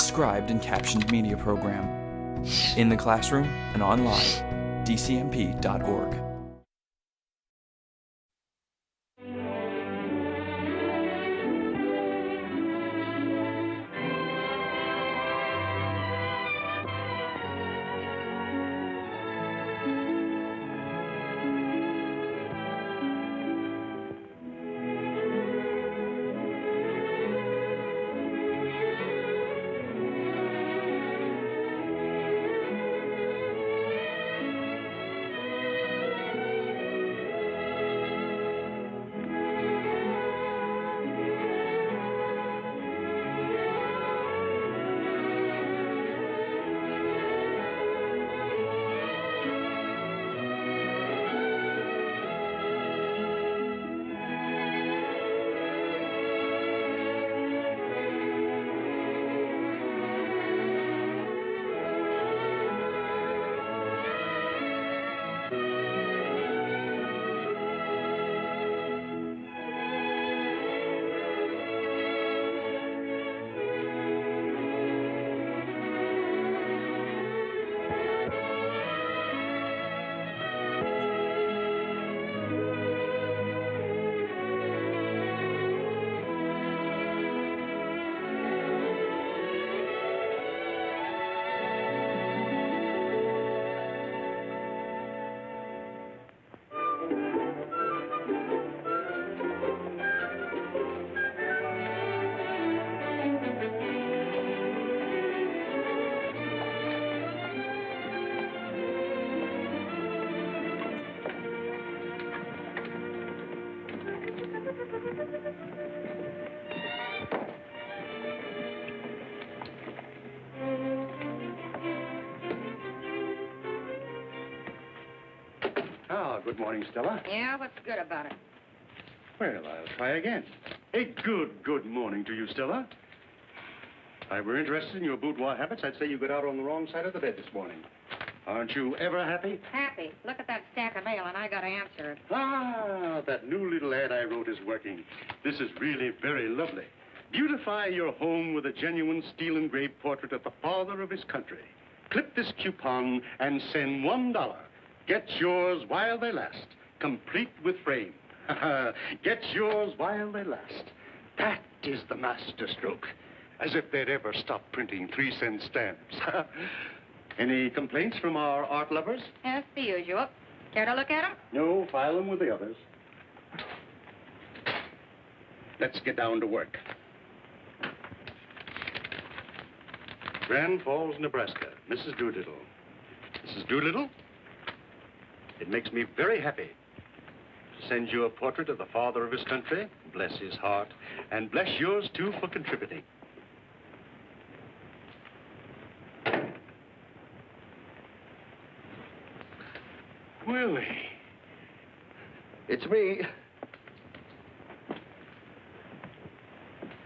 described and captioned media program. In the classroom and online, dcmp.org. Good morning, Stella. Yeah, what's good about it? Well, I'll try again. A good morning to you, Stella. If I were interested in your boudoir habits, I'd say you got out on the wrong side of the bed this morning. Aren't you ever happy? Happy. Look at that stack of mail, and I got to answer it. Ah, that new little ad I wrote is working. This is really very lovely. Beautify your home with a genuine steel-engraved portrait of the father of his country. Clip this coupon and send $1. Get yours while they last, complete with frame. Get yours while they last. That is the master stroke. As if they'd ever stop printing 3-cent stamps. Any complaints from our art lovers? Yes, the usual. Care to look at them? No, file them with the others. Let's get down to work. Grand Falls, Nebraska. Mrs. Doolittle. Mrs. Doolittle? It makes me very happy to send you a portrait of the father of his country. Bless his heart. And bless yours, too, for contributing. Willie. It's me.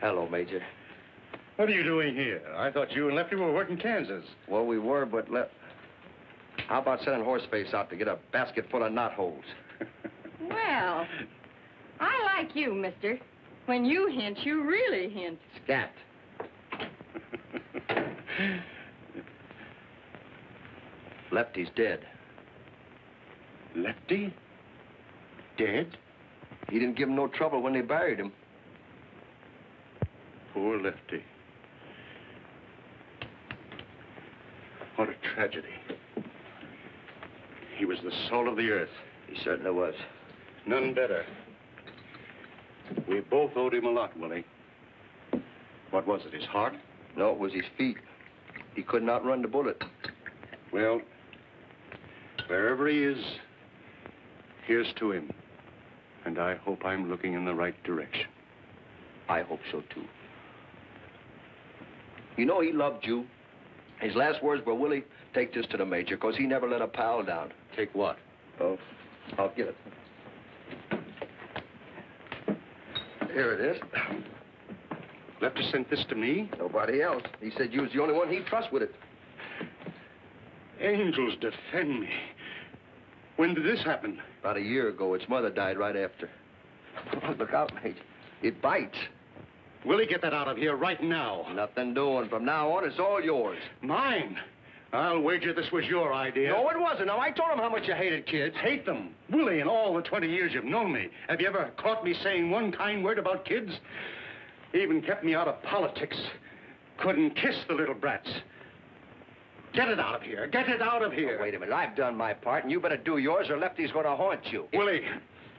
Hello, Major. What are you doing here? I thought you and Lefty were working Kansas. Well, we were, but how about sending Horseface out to get a basket full of knotholes? Well, I like you, mister. When you hint, you really hint. Scat. Lefty's dead. Lefty? Dead? He didn't give him no trouble when they buried him. Poor Lefty. What a tragedy. He was the soul of the earth. He certainly was. None better. We both owed him a lot, Willie. What was it, his heart? No, it was his feet. He could not run the bullet. Well, wherever he is, here's to him. And I hope I'm looking in the right direction. I hope so, too. You know, he loved you. His last words were, Willie, take this to the Major, because he never let a pal down. Take what? Oh, I'll get it. Here it is. Lefty sent this to me? Nobody else. He said you was the only one he'd trust with it. Angels defend me. When did this happen? About a year ago. Its mother died right after. Look out, Major. It bites. Willie, get that out of here right now. Nothing doing. From now on, it's all yours. Mine? I'll wager this was your idea. No, it wasn't. Now, I told him how much you hated kids. Hate them. Willie, in all the 20 years you've known me, have you ever caught me saying one kind word about kids? Even kept me out of politics. Couldn't kiss the little brats. Get it out of here. Get it out of here. Oh, wait a minute. I've done my part, and you better do yours, or Lefty's going to haunt you. Willie,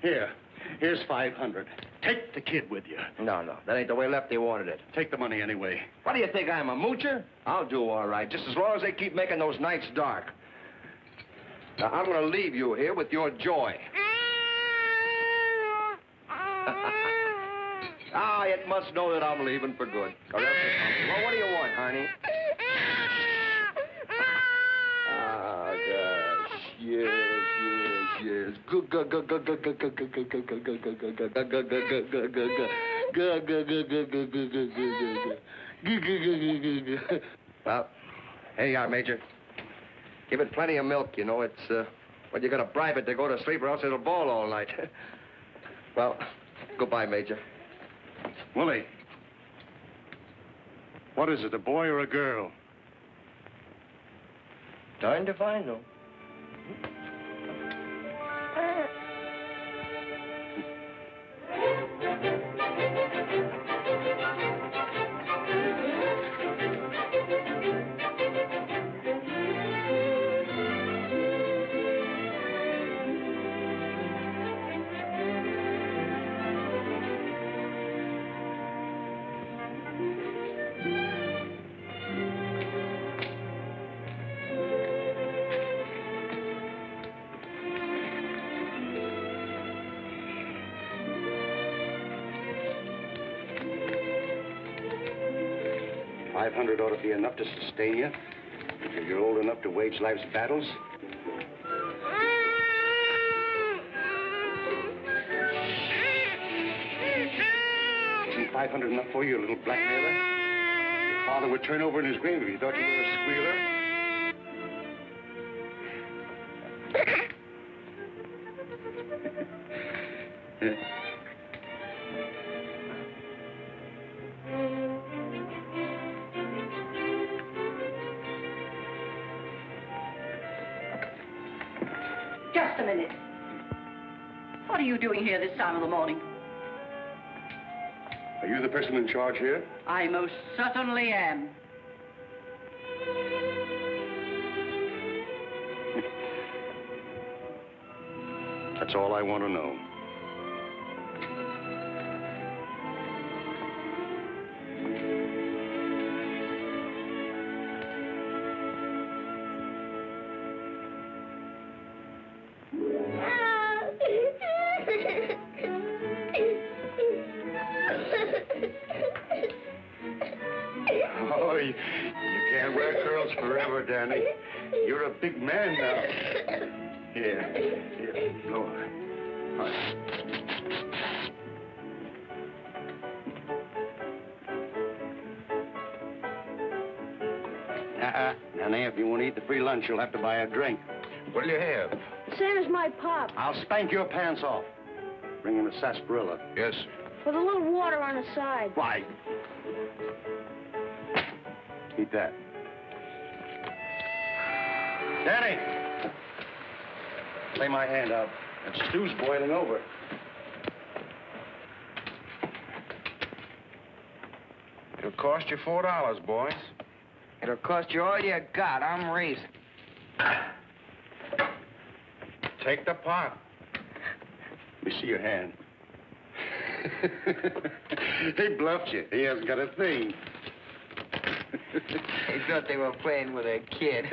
here's 500. Take the kid with you. No. That ain't the way Lefty wanted it. Take the money anyway. What do you think, I'm a moocher? I'll do all right, just as long as they keep making those nights dark. Now, I'm going to leave you here with your joy. It must know that I'm leaving for good. Or else it's... Well, what do you want, honey? Gosh. Yes. Well, here you are, Major. Give it plenty of milk, you know. It's, well, you gotta bribe it to go to sleep or else it'll bawl all night. Well, goodbye, Major. Willie, what is it, a boy or a girl? Darned if I know. $500 ought to be enough to sustain you. If you're old enough to wage life's battles. Isn't 500 enough for you, little blackmailer? Your father would turn over in his grave if he thought you were a squealer. Just a minute. What are you doing here this time of the morning? Are you the person in charge here? I most certainly am. That's all I want to know. Oh, you can't wear curls forever, Danny. You're a big man now. Here, blow on. All right. Danny, if you want to eat the free lunch, you'll have to buy a drink. What'll you have? Same as my pop, I'll spank your pants off. Bring in a sarsaparilla. Yes. with a little water on the side. Why? Eat that. Danny! Lay my hand out. That stew's boiling over. It'll cost you $4, boys. It'll cost you all you got. I'm raising. Take the pot. Let me see your hand. He bluffed you. He hasn't got a thing. They thought they were playing with a kid.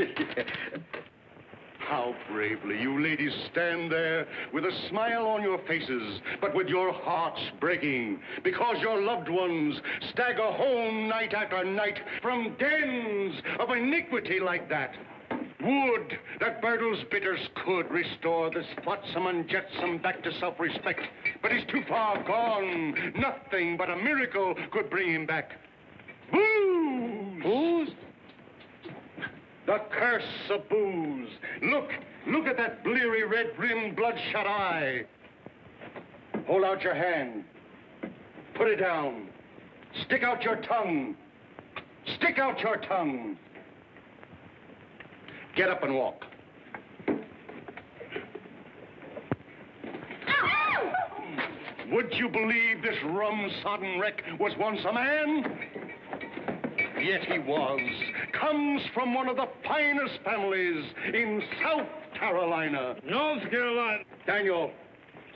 How bravely you ladies stand there with a smile on your faces, but with your hearts breaking because your loved ones stagger home night after night from dens of iniquity like that. Would that Bertles Bitters could restore this flotsam and jetsam back to self-respect, but he's too far gone. Nothing but a miracle could bring him back. Booze! Booze? The curse of booze. Look at that bleary, red-rimmed, bloodshot eye. Hold out your hand. Put it down. Stick out your tongue. Stick out your tongue. Get up and walk. Would you believe this rum-sodden wreck was once a man? Yet he was. Comes from one of the finest families in South Carolina. North Carolina. Daniel,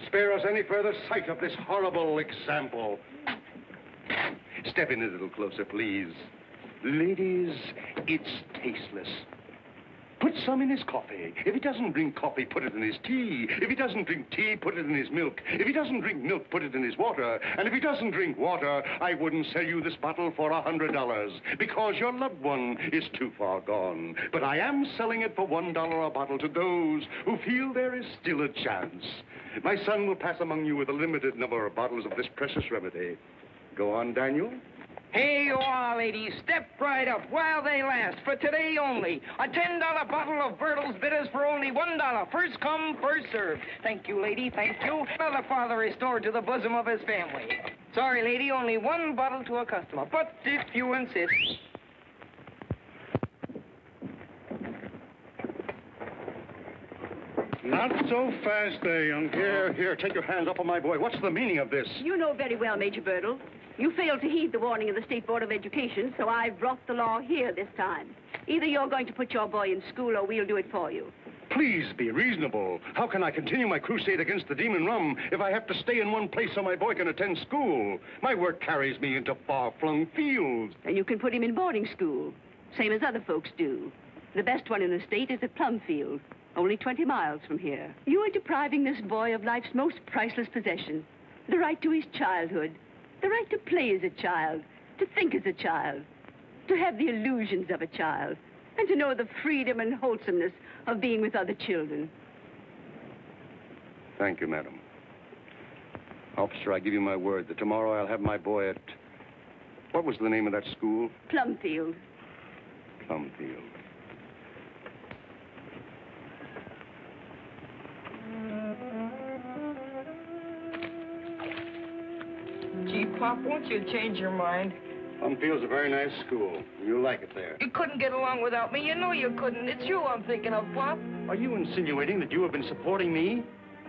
spare us any further sight of this horrible example. Step in a little closer, please. Ladies, it's tasteless. Put some in his coffee. If he doesn't drink coffee, put it in his tea. If he doesn't drink tea, put it in his milk. If he doesn't drink milk, put it in his water. And if he doesn't drink water, I wouldn't sell you this bottle for $100 because your loved one is too far gone. But I am selling it for $1 a bottle to those who feel there is still a chance. My son will pass among you with a limited number of bottles of this precious remedy. Go on, Daniel. Here you are, ladies. Step right up while they last. For today only. A $10 bottle of Bertles Bitters for only $1. First come, first served. Thank you, lady. Thank you. Another father restored to the bosom of his family. Sorry, lady. Only one bottle to a customer. But if you insist. Not so fast there, young. Here, take your hands off of my boy. What's the meaning of this? You know very well, Major Birdle. You failed to heed the warning of the State Board of Education, so I've brought the law here this time. Either you're going to put your boy in school or we'll do it for you. Please be reasonable. How can I continue my crusade against the demon rum if I have to stay in one place so my boy can attend school? My work carries me into far-flung fields. And you can put him in boarding school, same as other folks do. The best one in the state is at Plumfield, only 20 miles from here. You are depriving this boy of life's most priceless possession, the right to his childhood. The right to play as a child, to think as a child, to have the illusions of a child, and to know the freedom and wholesomeness of being with other children. Thank you, madam. Officer, I give you my word that tomorrow I'll have my boy at... What was the name of that school? Plumfield. Plumfield. Gee, Pop, won't you change your mind? Plumfield's a very nice school. You'll like it there. You couldn't get along without me. You know you couldn't. It's you I'm thinking of, Pop. Are you insinuating that you have been supporting me?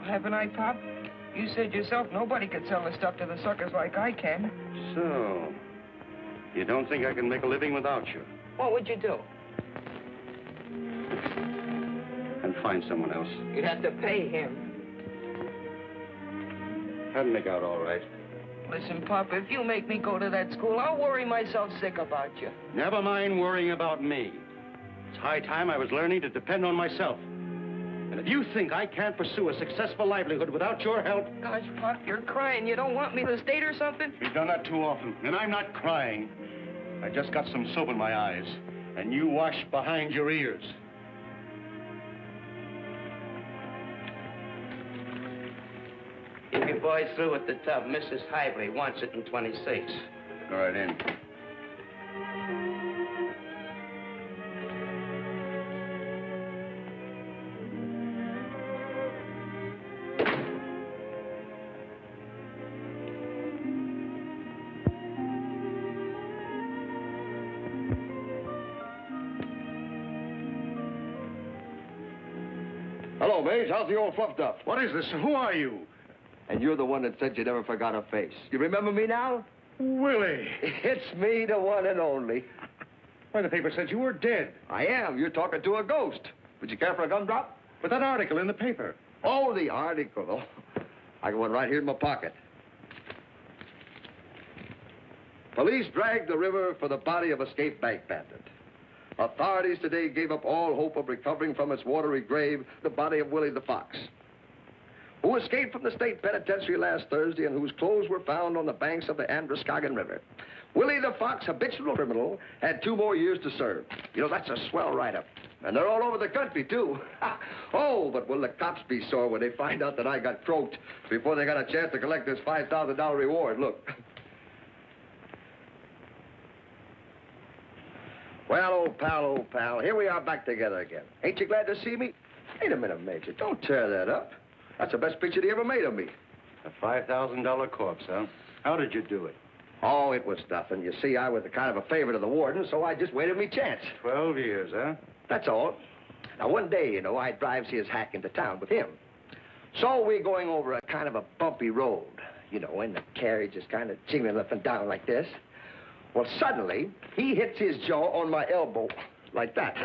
Haven't I, Pop? You said yourself nobody could sell the stuff to the suckers like I can. So, you don't think I can make a living without you? What would you do? And find someone else. You'd have to pay him. That'd make out all right. Listen, Pop, if you make me go to that school, I'll worry myself sick about you. Never mind worrying about me. It's high time I was learning to depend on myself. And if you think I can't pursue a successful livelihood without your help... Gosh, Pop, you're crying. You don't want me to state or something? You've done that too often, and I'm not crying. I just got some soap in my eyes, and you wash behind your ears. If your boy's through at the tub, Mrs. Hively wants it in 26. Go right in. Hello, Maze. How's the old fluff duff? What is this? Who are you? And you're the one that said you never forgot a face. You remember me now? Willie. It's me, the one and only. Why, the paper said you were dead. I am. You're talking to a ghost. Would you care for a gumdrop? But that article in the paper. Oh, the article. Oh, I got one right here in my pocket. Police dragged the river for the body of escaped bank bandit. Authorities today gave up all hope of recovering from its watery grave the body of Willie the Fox, who escaped from the state penitentiary last Thursday and whose clothes were found on the banks of the Androscoggin River. Willie the Fox, habitual criminal, had 2 more years to serve. You know, that's a swell write-up. And they're all over the country, too. Oh, but will the cops be sore when they find out that I got croaked before they got a chance to collect this $5,000 reward. Look. Well, old pal, here we are back together again. Ain't you glad to see me? Wait a minute, Major. Don't tear that up. That's the best picture they ever made of me. A $5,000 corpse, huh? How did you do it? Oh, it was nothing. You see, I was a kind of a favorite of the warden, so I just waited me chance. 12 years, huh? That's all. Now, one day, you know, I drives his hack into town with him. So we're going over a kind of a bumpy road, you know, and the carriage is kind of jiggling up and down like this. Well, suddenly, he hits his jaw on my elbow, like that.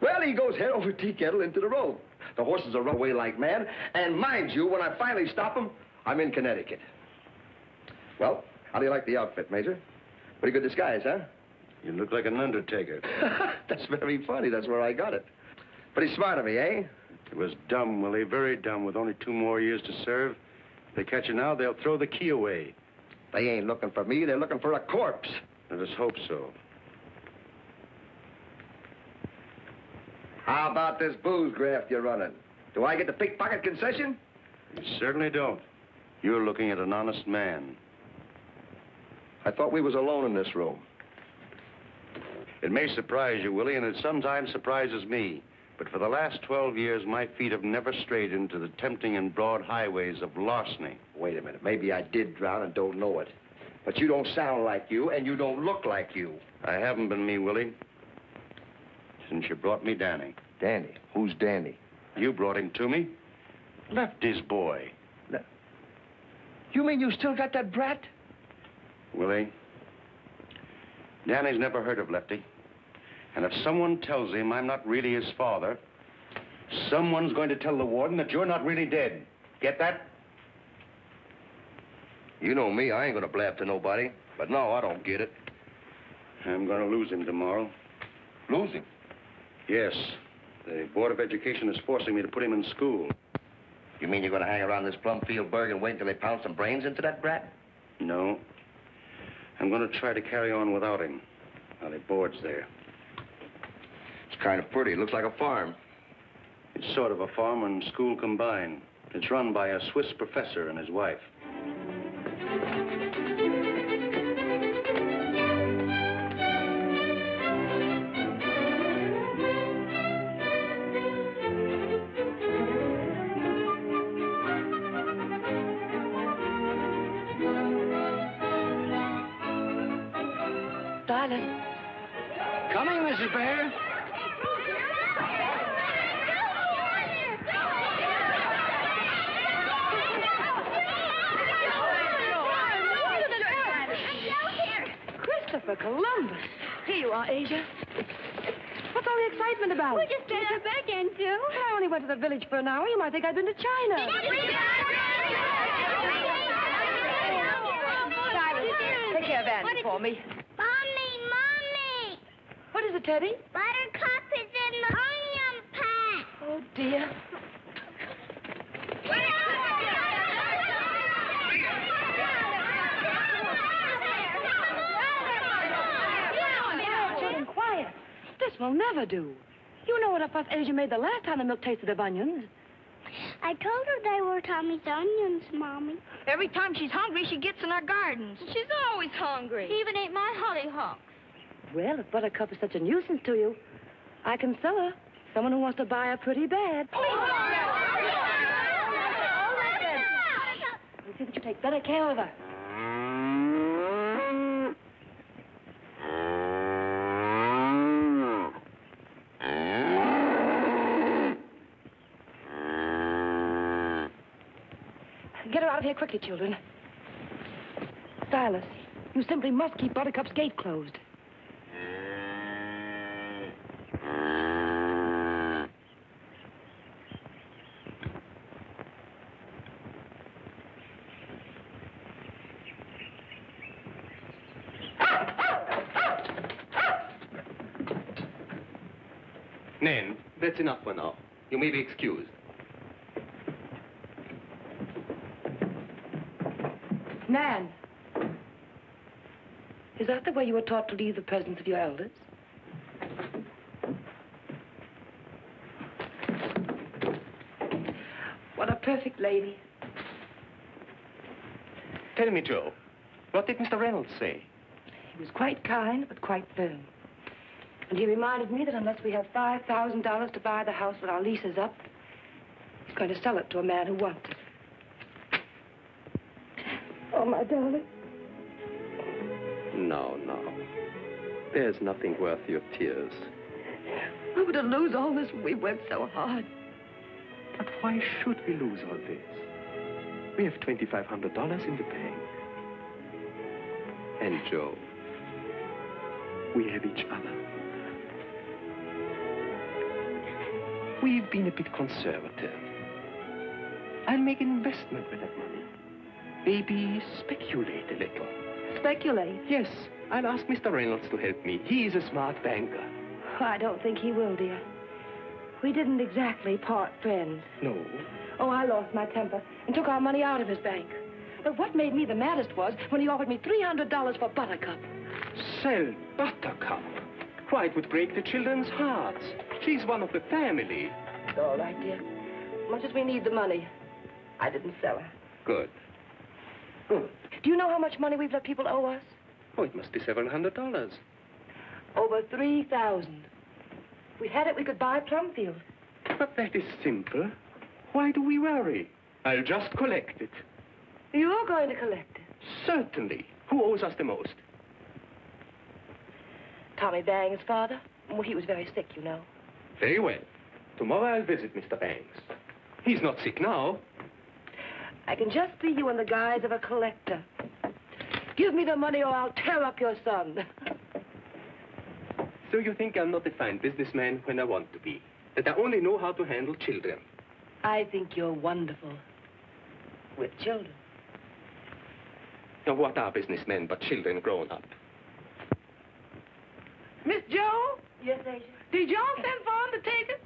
Well, he goes head over tea kettle into the road. The horses are run away like mad, and mind you, when I finally stop them, I'm in Connecticut. Well, how do you like the outfit, Major? Pretty good disguise, huh? You look like an undertaker. That's very funny. That's where I got it. Pretty smart of me, eh? It was dumb, Willie, very dumb, with only 2 more years to serve. If they catch you now, they'll throw the key away. They ain't looking for me. They're looking for a corpse. Let us hope so. How about this booze graft you're running? Do I get the pickpocket concession? You certainly don't. You're looking at an honest man. I thought we was alone in this room. It may surprise you, Willie, and it sometimes surprises me. But for the last 12 years, my feet have never strayed into the tempting and broad highways of larceny. Wait a minute. Maybe I did drown and don't know it. But you don't sound like you, and you don't look like you. I haven't been me, Willie, since you brought me Danny. Danny? Who's Danny? You brought him to me. Lefty's boy. You mean you still got that brat? Willie, Danny's never heard of Lefty. And if someone tells him I'm not really his father, someone's going to tell the warden that you're not really dead. Get that? You know me. I ain't gonna blab to nobody. But no, I don't get it. I'm going to lose him tomorrow. Lose him? Yes. The Board of Education is forcing me to put him in school. You mean you're gonna hang around this Plumfield burg and wait until they pound some brains into that brat? No. I'm going to try to carry on without him while he boards there. It's kind of pretty. It looks like a farm. It's sort of a farm and school combined. It's run by a Swiss professor and his wife. Darling. Coming, Mrs. Bear. Christopher Columbus. Here you are, Asia. What's all the excitement about? We just got back into. I only went to the village for an hour. You might think I'd been to China. Take care of Andy for me. Mommy! What is it, Teddy? Buttercup is in the onion pack. Oh, dear. Children, quiet. This will never do. You know what a fuss Asia made the last time the milk tasted of onions. I told her they were Tommy's onions, Mommy. Every time she's hungry, she gets in our gardens. She's always hungry. She even ate my hollyhocks. Well, if Buttercup is such a nuisance to you, I can sell her. Someone who wants to buy her pretty bad. You see that you take better care of her. Get her out of here quickly, children. Silas, you simply must keep Buttercup's gate closed. Nan, that's enough for now. You may be excused. Nan, is that the way you were taught to leave the presence of your elders? What a perfect lady. Tell me, Joe, what did Mr. Reynolds say? He was quite kind, but quite firm. And he reminded me that unless we have $5,000 to buy the house when our lease is up, he's going to sell it to a man who wants it. Oh, my darling. Now. There's nothing worth your tears. We were to lose all this. We worked so hard. But why should we lose all this? We have $2,500 in the bank. And Joe, we have each other. We've been a bit conservative. I'll make an investment with that money. Maybe speculate a little. Speculate? Yes, I'll ask Mr. Reynolds to help me. He's a smart banker. I don't think he will, dear. We didn't exactly part friends. No. Oh, I lost my temper and took our money out of his bank. But what made me the maddest was when he offered me $300 for Buttercup. Sell Buttercup? Why, it would break the children's hearts. She's one of the family. It's all right, dear. Much as we need the money, I didn't sell her. Good. Do you know how much money we've let people owe us? Oh, it must be several $100. Over $3,000. If we had it, we could buy Plumfield. But that is simple. Why do we worry? I'll just collect it. You're going to collect it? Certainly. Who owes us the most? Tommy Bangs' father. Well, he was very sick, you know. Very well. Tomorrow I'll visit Mr. Banks. He's not sick now. I can just see you in the guise of a collector. Give me the money or I'll tear up your son. So you think I'm not a fine businessman when I want to be? That I only know how to handle children? I think you're wonderful. With children. Now, what are businessmen but children grown up? Miss Joe? Yes, Asia? Did y'all send for Undertaker?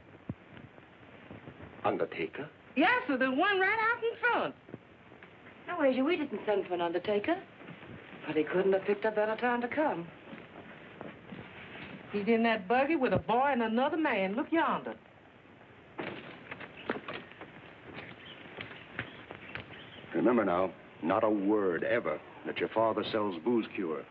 Undertaker? Yes, sir, the one right out in front. No, Asia, we didn't send for an undertaker. But he couldn't have picked a better time to come. He's in that buggy with a boy and another man. Look yonder. Remember now, not a word ever that your father sells booze cure.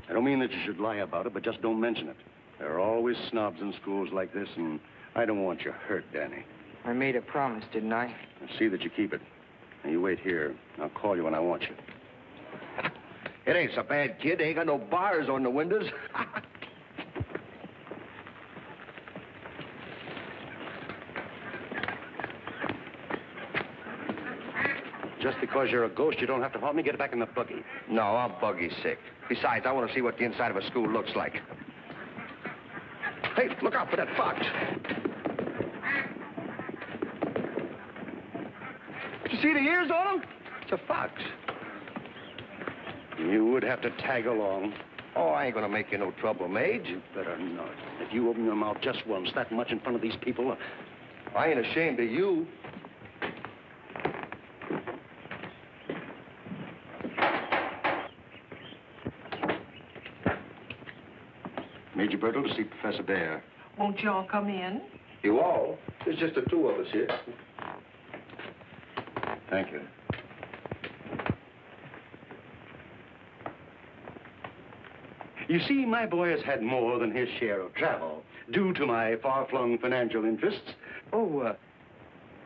I don't mean that you should lie about it, but just don't mention it. There are always snobs in schools like this, and I don't want you hurt, Danny. I made a promise, didn't I? Now, see that you keep it. Now, you wait here. I'll call you when I want you. It ain't so bad, kid. They ain't got no bars on the windows. Just because you're a ghost, you don't have to help me get back in the buggy. No, I'm buggy sick. Besides, I want to see what the inside of a school looks like. Hey, look out for that fox. You see the ears on him? It's a fox. You would have to tag along. Oh, I ain't gonna make you no trouble, Mage. You better not. If you open your mouth just once, that much in front of these people... I ain't ashamed of you. Major Bertle to see Professor Bear. Won't y'all come in? You all? There's just the two of us here. Thank you. You see, my boy has had more than his share of travel, due to my far-flung financial interests. Oh,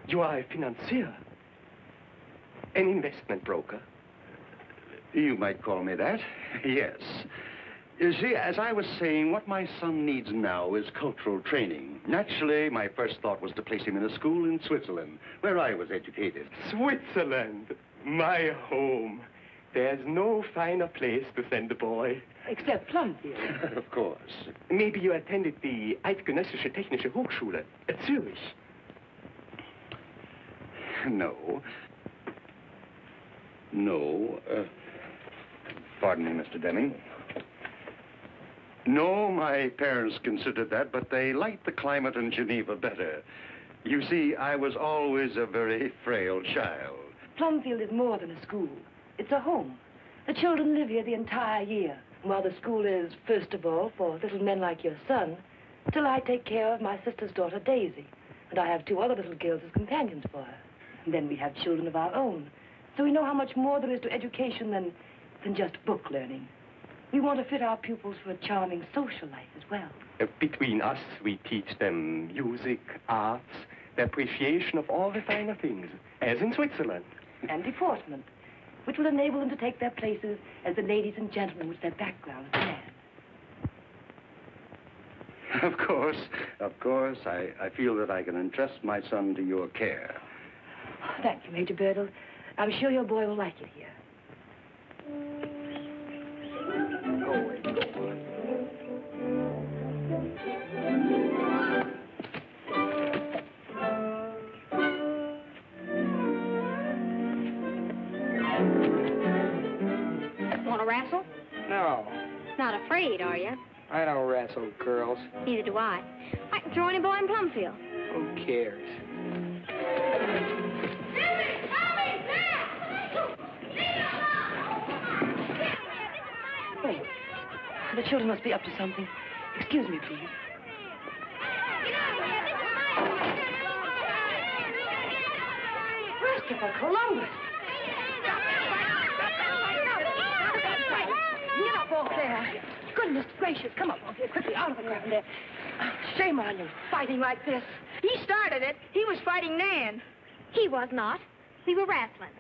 you are a financier? An investment broker? You might call me that, yes. You see, as I was saying, what my son needs now is cultural training. Naturally, my first thought was to place him in a school in Switzerland, where I was educated. Switzerland, my home. There's no finer place to send a boy. Except Plumfield. Of course. Maybe you attended the Eidgenössische Technische Hochschule at Zurich. No. No. Pardon me, Mr. Deming. No, my parents considered that, but they liked the climate in Geneva better. You see, I was always a very frail child. Plumfield is more than a school. It's a home. The children live here the entire year. While the school is, first of all, for little men like your son, till I take care of my sister's daughter, Daisy. And I have two other little girls as companions for her. And then we have children of our own. So we know how much more there is to education than just book learning. We want to fit our pupils for a charming social life as well. Between us, we teach them music, arts, the appreciation of all the finer things, as in Switzerland. And deportment. which will enable them to take their places as the ladies and gentlemen which their backgrounds demand. Of course. I feel that I can entrust my son to your care. Thank you, Major Birdle. I'm sure your boy will like it here. Want to wrestle? No, Not afraid, are you? I don't wrestle girls. Neither do I. I can throw any boy in Plumfield. Who cares? Oh, the children must be up to something. Excuse me, please. Christopher Columbus! Get up off there. Goodness gracious, come up off here quickly, out of the ground there. Shame on you, fighting like this. He started it. He was fighting Nan. He was not. We were wrestling.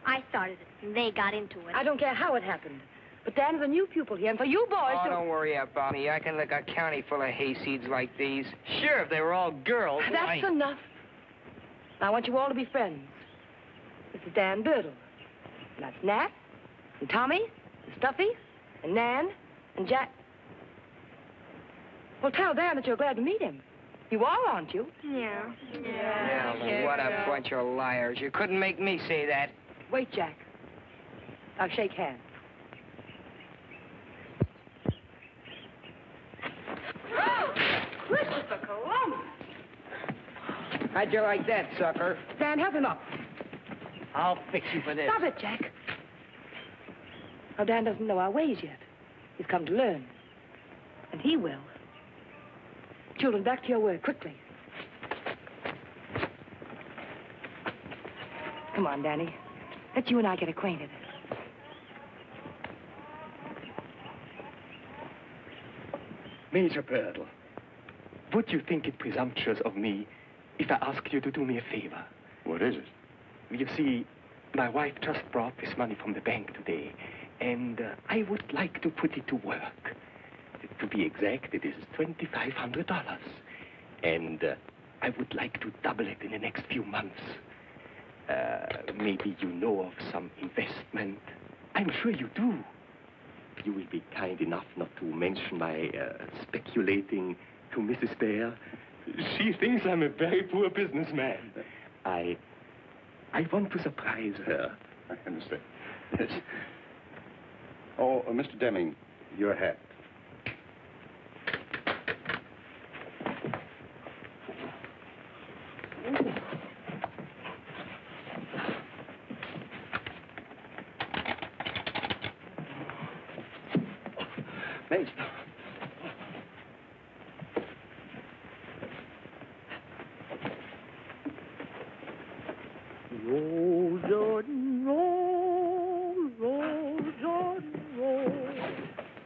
I started it, and they got into it. I don't care how it happened. But Dan's a new pupil here, and for you boys Oh, to... don't worry about me. I can lick a county full of hayseeds like these. Sure, if they were all girls. That's enough. Now, I want you all to be friends. This is Dan Birdle. And that's Nat, and Tommy, and Stuffy, and Nan, and Jack. Well, tell Dan that you're glad to meet him. You are, aren't you? Yeah. Yeah, what a bunch of liars. You couldn't make me say that. Wait, Jack. I'll shake hands. Christopher Columbus! How'd you like that, sucker? Dan, help him up. I'll fix you for this. Stop it, Jack. Now, Dan doesn't know our ways yet. He's come to learn. And he will. Children, back to your work, quickly. Come on, Danny. Let you and I get acquainted. Major Birdle, would you think it presumptuous of me if I asked you to do me a favor? What is it? You see, my wife just brought this money from the bank today, and I would like to put it to work. To be exact, it is $2,500. And I would like to double it in the next few months. Maybe you know of some investment. I'm sure you do. You will be kind enough not to mention my speculating to Mrs. Bear. She thinks I'm a very poor businessman. I want to surprise her. I understand. Yes. Oh, Mr. Deming, your hat. Major. Roll, Jordan, roll, roll, Jordan, roll.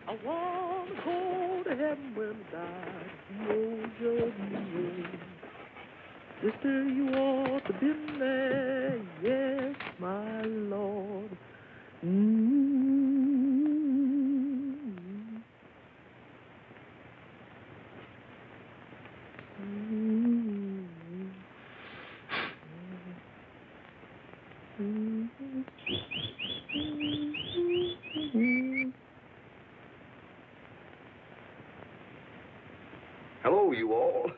I want to go to heaven when I die. Roll, Jordan, roll. Sister, you ought to been there, yes, my Lord. Hello, you all.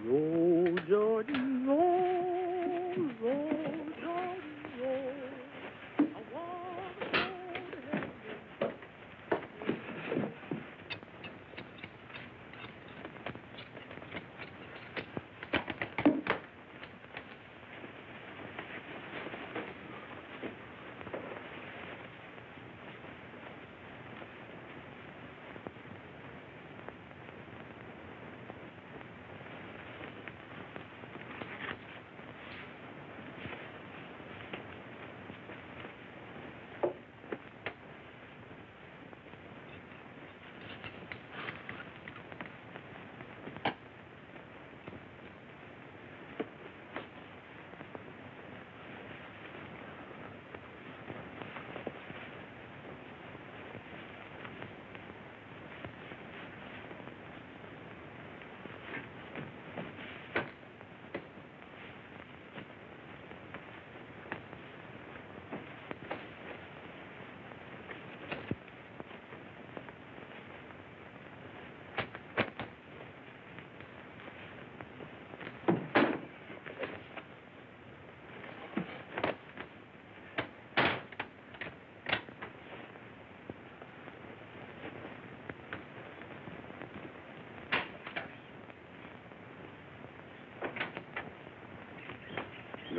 Roll, Jordan, roll, roll, Jordan, roll. I want to go to heaven.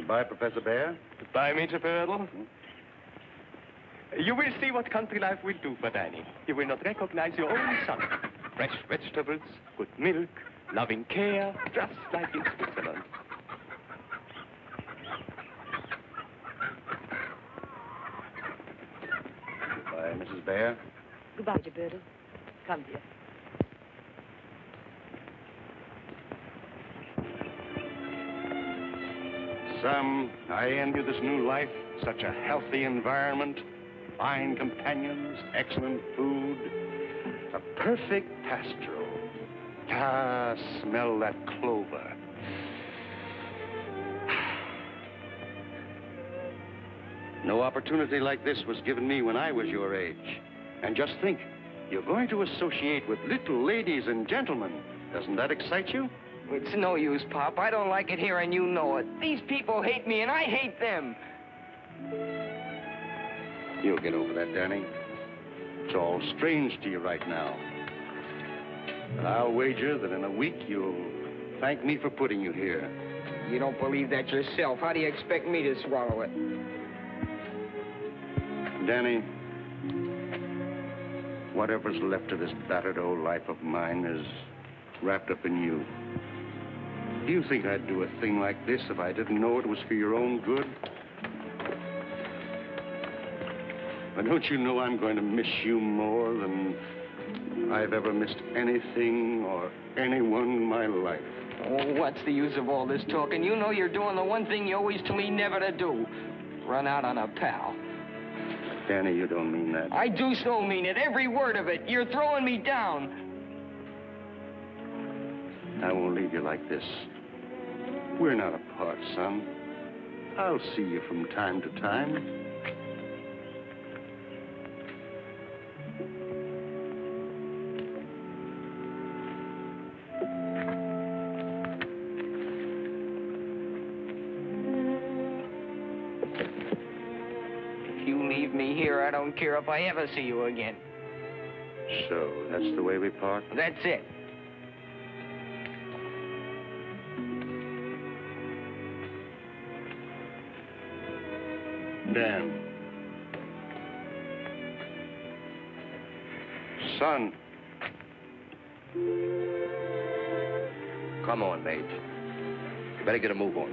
Goodbye, Professor Bear. Goodbye, Major Birdle. You will see what country life will do for Danny. You will not recognize your own son. Fresh vegetables, good milk, loving care, just like in Switzerland. Goodbye, Mrs. Bear. Goodbye, Mr. Birdle. Come, dear. Sam, I envy this new life. Such a healthy environment, fine companions, excellent food, a perfect pastoral. Ah, smell that clover. No opportunity like this was given me when I was your age. And just think, you're going to associate with little ladies and gentlemen. Doesn't that excite you? It's no use, Pop. I don't like it here, and you know it. These people hate me, and I hate them. You'll get over that, Danny. It's all strange to you right now. But I'll wager that in a week you'll thank me for putting you here. You don't believe that yourself. How do you expect me to swallow it? Danny, whatever's left of this battered old life of mine is wrapped up in you. Do you think I'd do a thing like this if I didn't know it was for your own good? But don't you know I'm going to miss you more than I've ever missed anything or anyone in my life? Oh, what's the use of all this talking? You know you're doing the one thing you always told me never to do. Run out on a pal. Danny, you don't mean that. I do so mean it, every word of it. You're throwing me down. I won't leave you like this. We're not apart, son. I'll see you from time to time. If you leave me here, I don't care if I ever see you again. So, that's the way we part? That's it. Dan. Son. Come on, Mage. You better get a move on.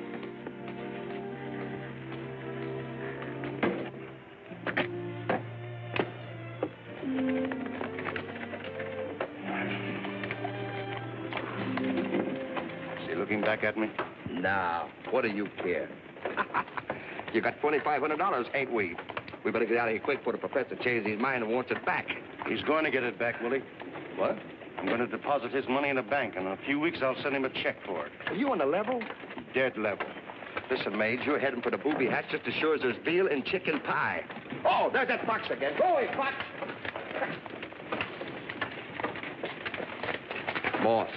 Is he looking back at me? Now, what do you care? You got $2,500, ain't we? We better get out of here quick before the professor changes his mind and wants it back. He's going to get it back, Willie. What? I'm going to deposit his money in a bank, and in a few weeks I'll send him a check for it. Are you on the level? Dead level. Listen, Mage, you're heading for the booby hatch just as sure as there's veal and chicken pie. Oh, there's that fox again. Go away, fox! Moss.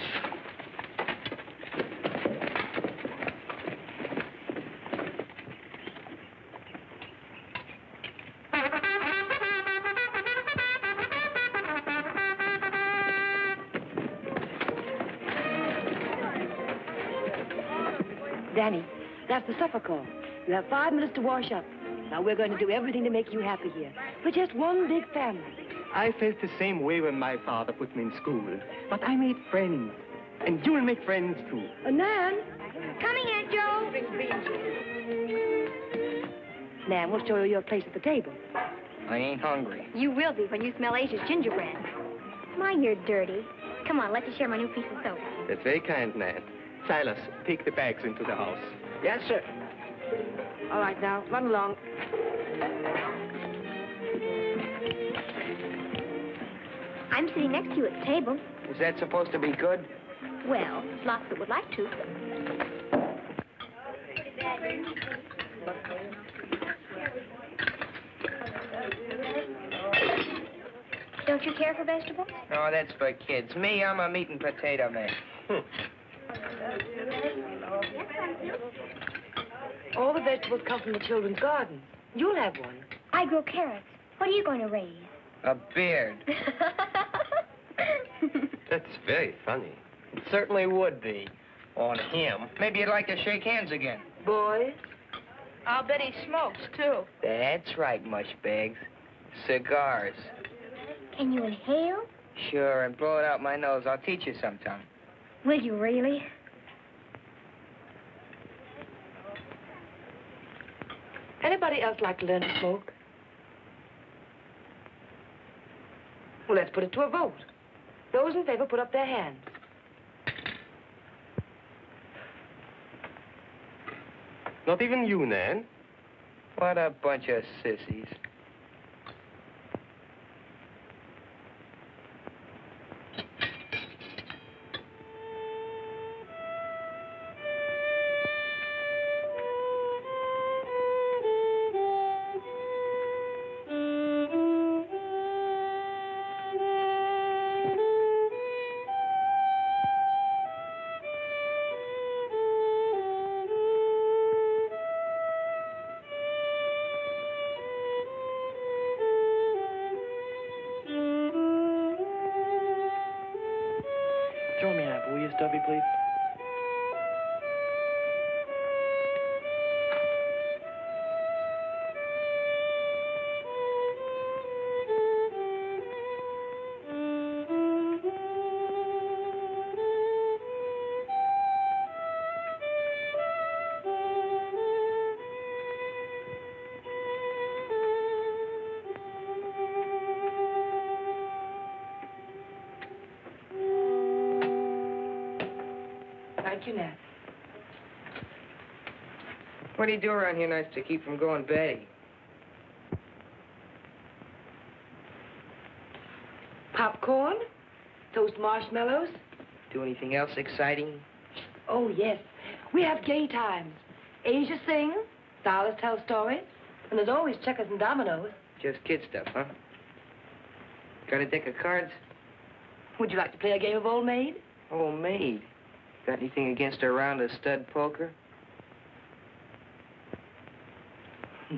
Danny, that's the supper call. You have 5 minutes to wash up. Now, we're going to do everything to make you happy here. We're just one big family. I felt the same way when my father put me in school. But I made friends. And you'll make friends, too. Nan? Coming, Aunt Joe. Nan, we'll show you your place at the table. I ain't hungry. You will be when you smell Asia's gingerbread. My, you're dirty. Come on, let's share my new piece of soap. That's very kind, Nan. Silas, take the bags into the house. Yes, sir. All right, now, run along. I'm sitting next to you at the table. Is that supposed to be good? Well, there's lots that would like to. Don't you care for vegetables? No, that's for kids. Me, I'm a meat and potato man. All the vegetables come from the children's garden. You'll have one. I grow carrots. What are you going to raise? A beard. That's very funny. It certainly would be. On him. Maybe you'd like to shake hands again. Boys, I'll bet he smokes, too. That's right, Mushbags. Cigars. Can you inhale? Sure, and blow it out my nose. I'll teach you sometime. Will you really? Anybody else like to learn to smoke? Well, let's put it to a vote. Those in favor put up their hands. Not even you, Nan. What a bunch of sissies. Throw me an apple, will you, Stubby, please? Thank you, Nat. What do you do around here nights to keep from going batty? Popcorn? Toast marshmallows? Do anything else exciting? Oh, yes. We have gay times. Asia sings, Silas tells stories, and there's always checkers and dominoes. Just kid stuff, huh? Got a deck of cards? Would you like to play a game of Old Maid? Old Maid. Got anything against a round of stud poker?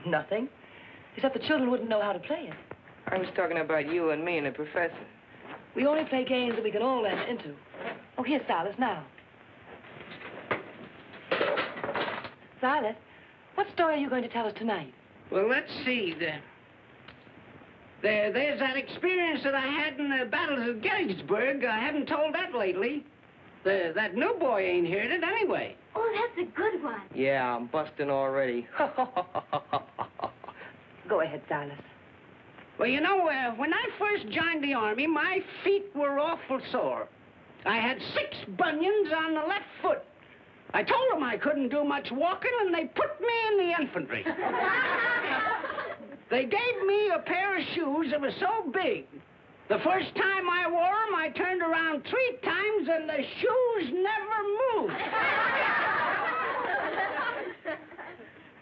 Nothing. Except the children wouldn't know how to play it. I was talking about you and me and the professor. We only play games that we can all enter into. Oh, here's Silas now. Silas, what story are you going to tell us tonight? Well, let's see. There's that experience that I had in the battles of Gettysburg. I haven't told that lately. That new boy ain't heard it anyway. Oh, that's a good one. Yeah, I'm busting already. Go ahead, Silas. Well, you know, when I first joined the Army, my feet were awful sore. I had 6 bunions on the left foot. I told them I couldn't do much walking, and they put me in the infantry. They gave me a pair of shoes that were so big. The first time I wore them, I turned around 3 times, and the shoes never moved.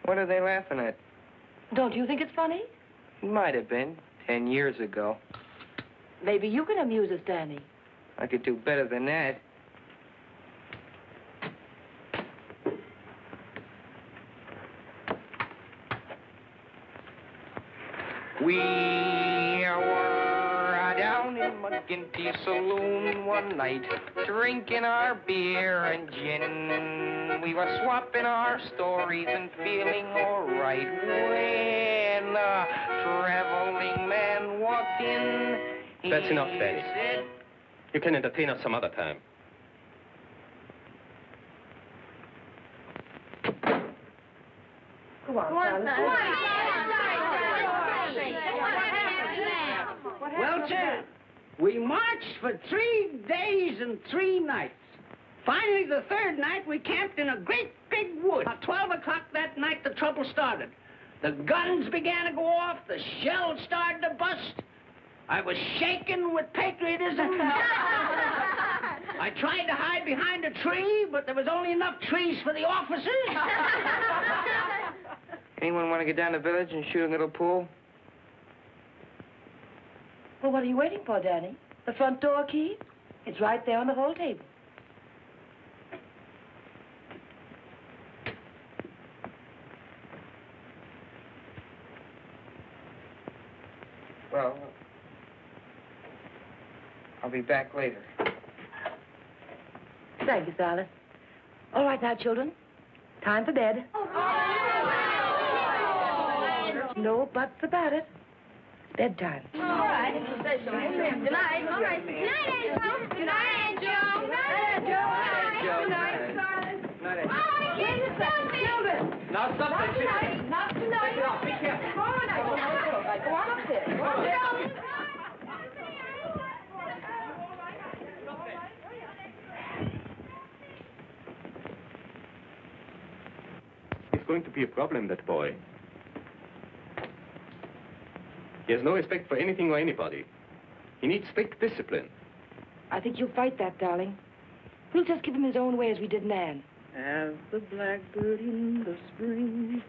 What are they laughing at? Don't you think it's funny? Might have been 10 years ago. Maybe you can amuse us, Danny. I could do better than that. We were down in McGinty's saloon one night, drinking our beer and gin. We were swapping our stories and feeling all right when a traveling man walked in. That's enough, He Daddy. said, You can entertain us some other time. Go on, Silas. Well, sir, we marched for 3 days and 3 nights. Finally, the 3rd night, we camped in a great big wood. At 12 o'clock that night, the trouble started. The guns began to go off. The shells started to bust. I was shaking with patriotism. I tried to hide behind a tree, but there was only enough trees for the officers. anyone want to get down the village and shoot a little pool? Well, what are you waiting for, Danny? The front door key? It's right there on the hall table. Well, I'll be back later. Thank you, Silas. All right now, children. Time for bed. Oh. No buts about it. Bedtime. All right. Good night. Good night. All right. Good night, Angel. Good night, Angel. Good night, Angel. Good night. Oh, here's the children. Now, stop that shit. Not tonight. Take it off. Be careful. Tomorrow night. Go on upstairs. Go on upstairs. He's going to be a problem, that boy. He has no respect for anything or anybody. He needs strict discipline. I think you'll fight that, darling. We'll just give him his own way as we did Nan. As the blackbird in the spring,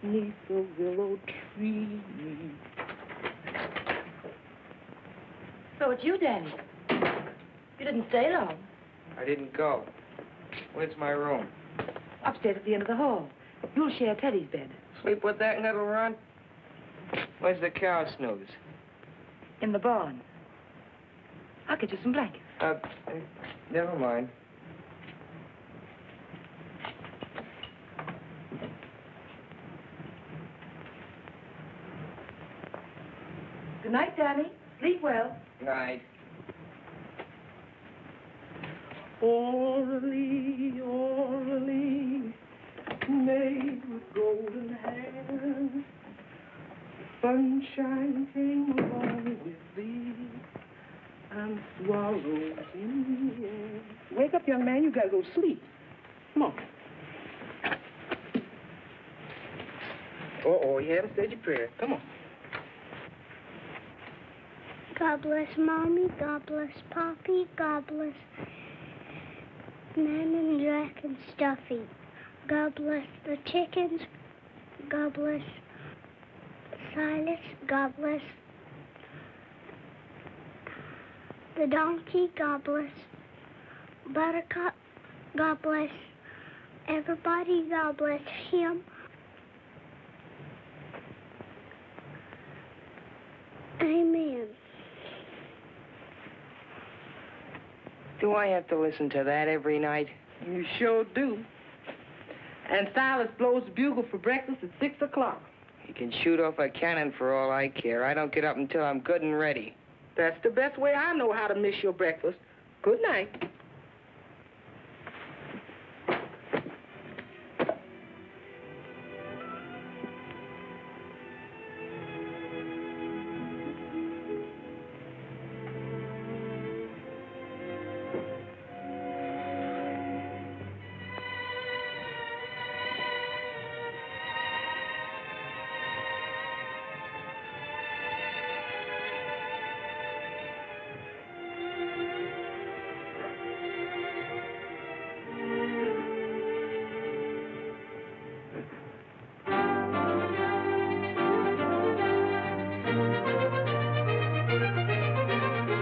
'neath the willow tree. So it's you, Danny. You didn't stay long. I didn't go. Where's my room? Upstairs at the end of the hall. You'll share Teddy's bed. Sleep with that little runt? Where's the cow snooze? In the barn. I'll get you some blankets. Never mind. Good night, Danny. Sleep well. Night. Orally, orally, made with golden hair. Sunshine came along with thee, and swallows in the air. Wake up, young man. You gotta go to sleep. Come on. Uh-oh, you haven't said your prayer. Come on. God bless Mommy, God bless Poppy, God bless Nan and Jack and Stuffy. God bless the chickens, God bless Silas, God bless the donkey, God bless Buttercup, God bless everybody, God bless him. Amen. Do I have to listen to that every night? You sure do. And Silas blows the bugle for breakfast at 6 o'clock. He can shoot off a cannon for all I care. I don't get up until I'm good and ready. That's the best way I know how to miss your breakfast. Good night.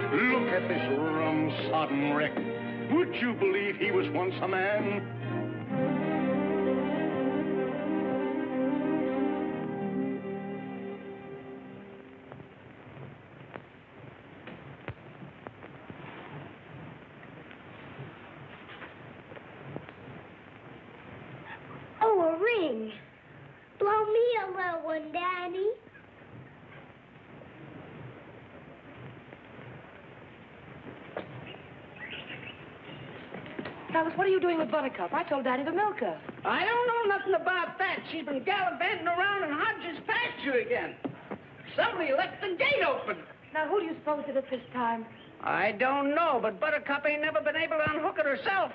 Look at this rum-sodden wreck. Would you believe he was once a man? Oh, a ring. Blow me a little one, Daddy. Silas, what are you doing with Buttercup? I told Daddy to milk her. I don't know nothing about that. She's been gallivanting around in Hodges' pasture again. Somebody left the gate open. Now, who do you suppose did it this time? I don't know, but Buttercup ain't never been able to unhook it herself.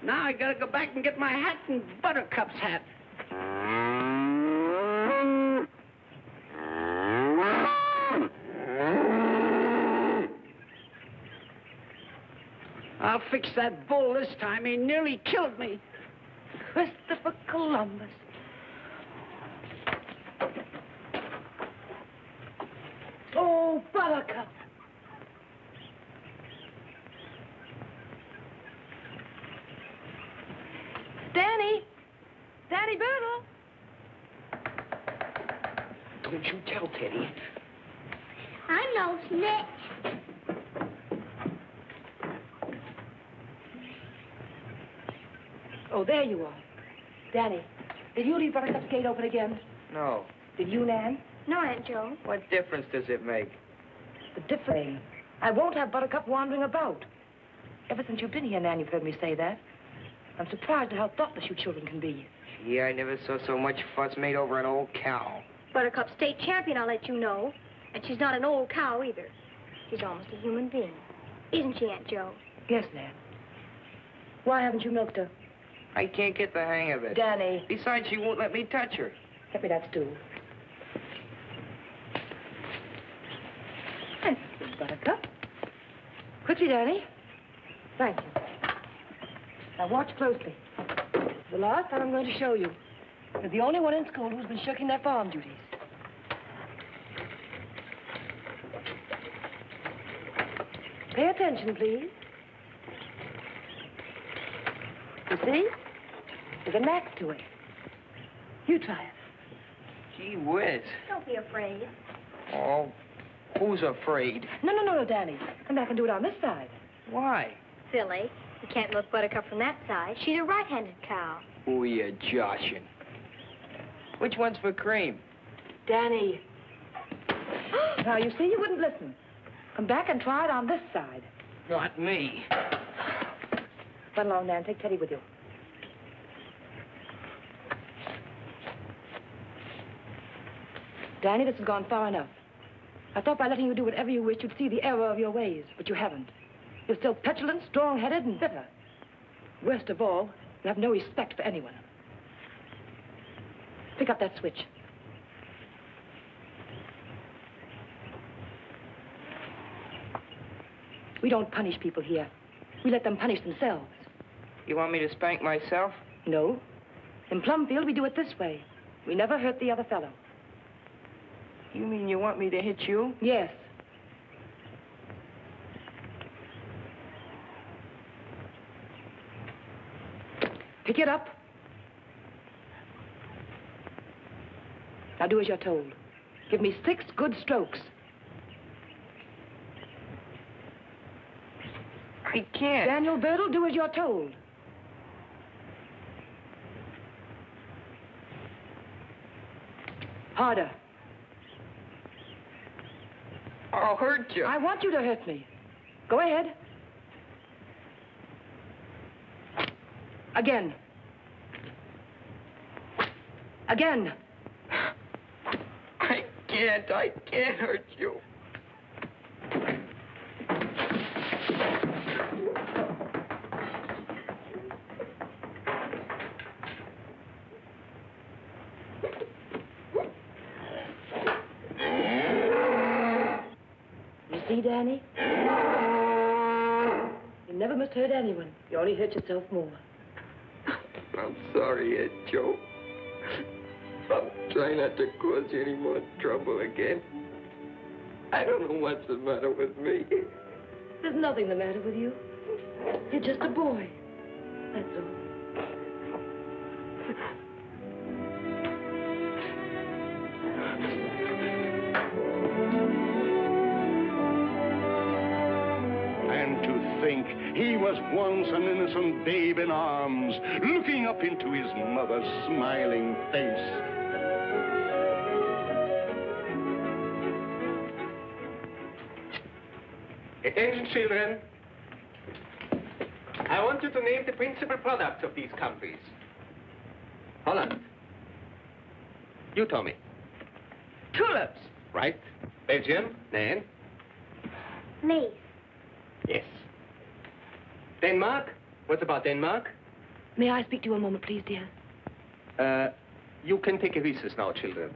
Now I gotta go back and get my hat and Buttercup's hat. I'll fix that bull this time. He nearly killed me. Christopher Columbus. Oh, Buttercup. Danny. Danny Birdle. Don't you tell Teddy. I'm no snitch. Oh, there you are. Danny, did you leave Buttercup's gate open again? No. Did you, Nan? No, Aunt Joe. What difference does it make? The difference. I won't have Buttercup wandering about. Ever since you've been here, Nan, you've heard me say that. I'm surprised at how thoughtless you children can be. Gee, I never saw so much fuss made over an old cow. Buttercup's state champion, I'll let you know. And she's not an old cow, either. She's almost a human being. Isn't she, Aunt Joe? Yes, Nan. Why haven't you milked her? I can't get the hang of it. Danny. Besides, she won't let me touch her. Get me that stool. Thank you, Buttercup. Quickly, Danny. Thank you. Now watch closely. The last time I'm going to show you. You're the only one in school who's been shirking their farm duties. Pay attention, please. You see? There's a knack to it. You try it. Gee whiz. Don't be afraid. Oh, who's afraid? No, Danny. Come back and do it on this side. Why? Silly. You can't milk Buttercup from that side. She's a right-handed cow. Who are you joshing? Which one's for cream? Danny. Now, you see, you wouldn't listen. Come back and try it on this side. Not me. Run along, Nan. Take Teddy with you. Danny, this has gone far enough. I thought by letting you do whatever you wished, you'd see the error of your ways, but you haven't. You're still petulant, strong-headed, and bitter. Worst of all, you have no respect for anyone. Pick up that switch. We don't punish people here. We let them punish themselves. You want me to spank myself? No. In Plumfield, we do it this way. We never hurt the other fellow. You mean you want me to hit you? Yes. Pick it up. Now do as you're told. Give me 6 good strokes. I can't. Daniel Birdle, do as you're told. Harder. I'll hurt you. I want you to hurt me. Go ahead. Again. Again. I can't hurt you. You see, Danny? You never must hurt anyone. You only hurt yourself more. I'm sorry, Aunt Joe. I'll try not to cause you any more trouble again. I don't know what's the matter with me. There's nothing the matter with you. You're just a boy. That's all. And to think he was once an innocent babe in arms, looking up into his mother's smiling face. Attention, children. I want you to name the principal products of these countries. Holland. You, Tommy. Tulips. Right. Belgium. Nan. Maize. Yes. Denmark. What about Denmark? May I speak to you a moment, please, dear? You can take a recess now, children.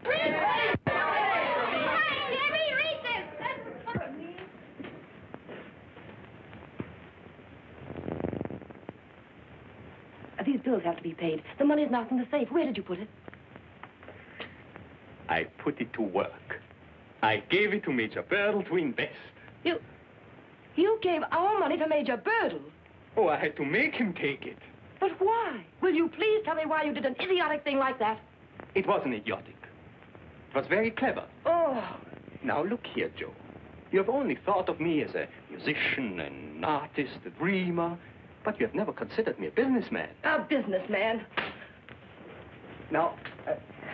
These bills have to be paid. The money's not in the safe. Where did you put it? I put it to work. I gave it to Major Birdle to invest. You gave our money to Major Birdle? Oh, I had to make him take it. But why? Will you please tell me why you did an idiotic thing like that? It wasn't idiotic. It was very clever. Oh. Now, look here, Joe. You have only thought of me as a musician, an artist, a dreamer, but you have never considered me a businessman. A businessman? Now,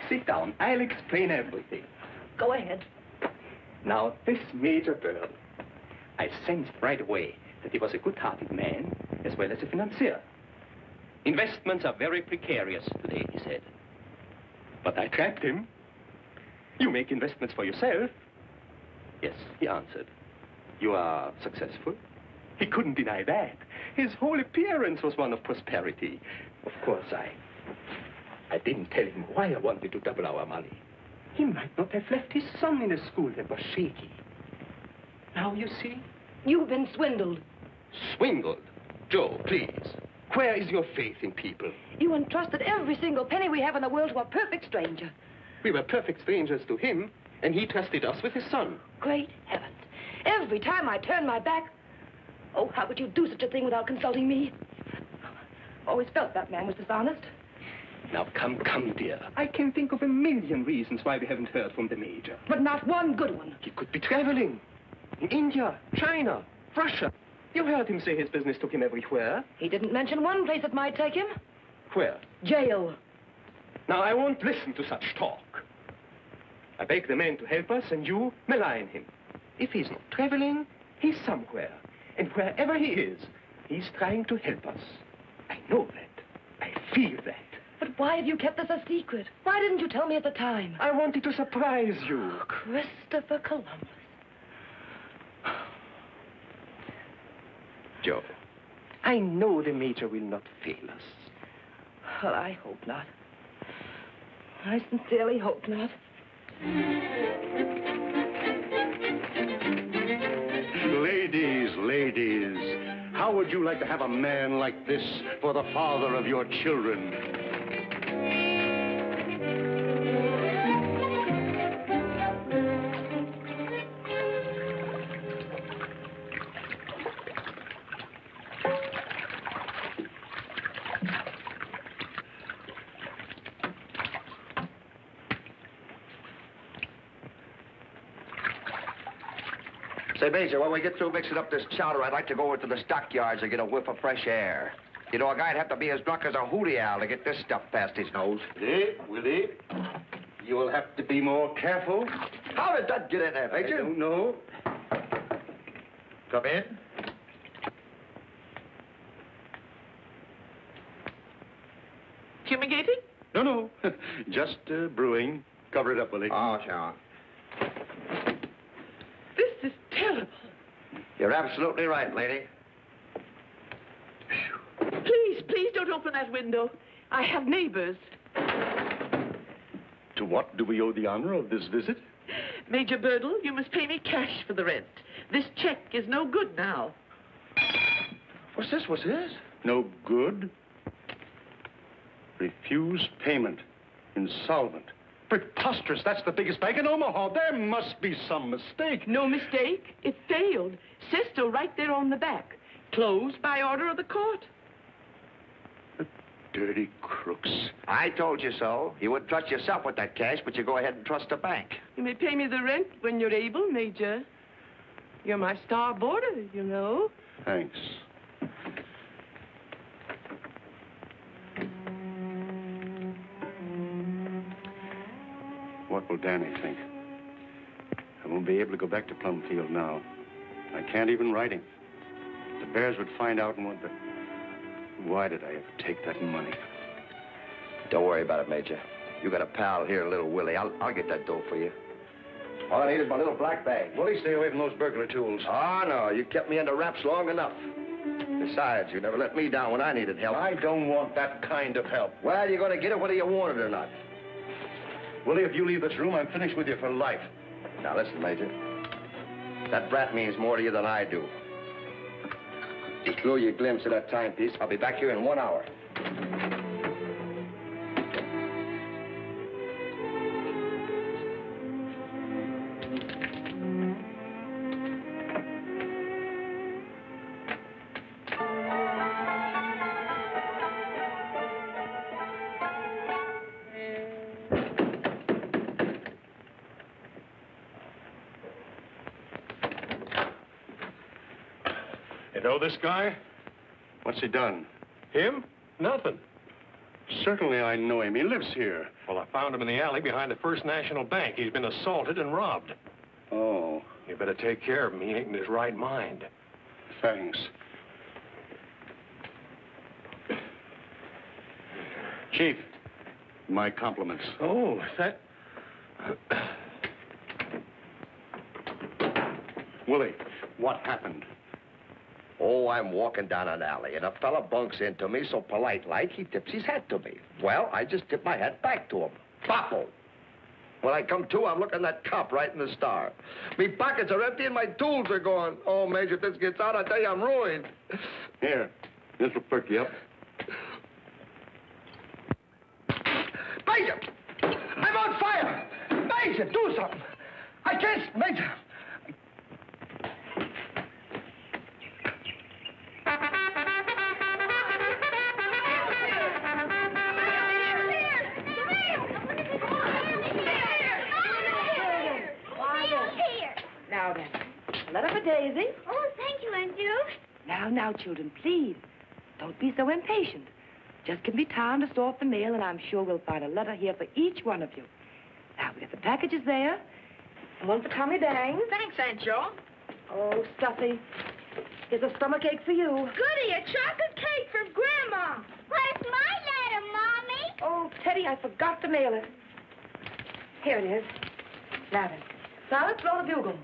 Sit down. I'll explain everything. Go ahead. Now, this Major Burl, I sensed right away that he was a good-hearted man as well as a financier. Investments are very precarious today, he said. But I trapped him. You make investments for yourself. Yes, he answered. You are successful. He couldn't deny that. His whole appearance was one of prosperity. Of course, I didn't tell him why I wanted to double our money. He might not have left his son in a school that was shaky. Now you see? You've been swindled. Swindled? Joe, please. Where is your faith in people? You entrusted every single penny we have in the world to a perfect stranger. We were perfect strangers to him, and he trusted us with his son. Great heavens. Every time I turn my back... Oh, how could you do such a thing without consulting me? Always felt that man was dishonest. Now, come, dear. I can think of a million reasons why we haven't heard from the Major. But not one good one. He could be traveling. In India, China, Russia. You heard him say his business took him everywhere. He didn't mention one place that might take him. Where? Jail. Now, I won't listen to such talk. I beg the man to help us, and you malign him. If he's not traveling, he's somewhere. And wherever he is, he's trying to help us. I know that. I feel that. But why have you kept this a secret? Why didn't you tell me at the time? I wanted to surprise you. Christopher Columbus. Joe, I know the Major will not fail us. Well, I hope not. I sincerely hope not. Ladies, how would you like to have a man like this for the father of your children? Say, Major, when we get through mixing up this chowder, I'd like to go over to the stockyards and get a whiff of fresh air. You know, a guy'd have to be as drunk as a hootie owl to get this stuff past his nose. Willie, you will have to be more careful. How did that get in there, Major? I don't know. Come in. Fumigating? No. Just brewing. Cover it up, Willie. Oh, sure. This is terrible. You're absolutely right, lady. Please don't open that window. I have neighbors. To what do we owe the honor of this visit? Major Birdle, you must pay me cash for the rent. This check is no good now. What's this? No good. Refuse payment. Insolvent. Preposterous. That's the biggest bank in Omaha. There must be some mistake. No mistake. It failed. Says so right there on the back. Closed by order of the court. The dirty crooks. I told you so. You wouldn't trust yourself with that cash, but you go ahead and trust the bank. You may pay me the rent when you're able, Major. You're my star boarder, you know. Thanks. What will Danny think? I won't be able to go back to Plumfield now. I can't even write him. The Bears would find out and what the... Why did I ever take that money? Don't worry about it, Major. You got a pal here, little Willie. I'll get that dough for you. All I need is my little black bag. Willie, stay away from those burglar tools. Oh, no. You kept me under wraps long enough. Besides, you never let me down when I needed help. I don't want that kind of help. Well, you're going to get it whether you want it or not. Willie, if you leave this room, I'm finished with you for life. Now, listen, Major. That brat means more to you than I do. Just blow you a glimpse of that timepiece. I'll be back here in 1 hour. You know this guy? What's he done? Him? Nothing. Certainly I know him. He lives here. Well, of found him in the alley behind the First National Bank. He's been assaulted and robbed. Oh. You better take care of him. He ain't in his right mind. Thanks. Chief, my compliments. Oh, that... Willie, what happened? Oh, I'm walking down an alley, and a fella bunks into me so polite-like, he tips his hat to me. Well, I just tip my hat back to him. Boppo. When I come to, I'm looking at that cop right in the star. Me pockets are empty and my tools are gone. Oh, Major, if this gets out, I tell you I'm ruined. Here, this will perk you up. Major! I'm on fire! Major, do something! I can't... Major! Now then, a letter for Daisy. Oh, thank you, Aunt Jo. Now, children, please. Don't be so impatient. Just give me time to sort the mail, and I'm sure we'll find a letter here for each one of you. Now, we got the packages there. And one for Tommy Bang. Thanks, Aunt Jo. Oh, Stuffy. Here's a stomachache for you. Goody, a chocolate cake from Grandma. Where's my letter, Mommy? Oh, Teddy, I forgot to mail it. Here it is. Now then. Now let's blow the bugle.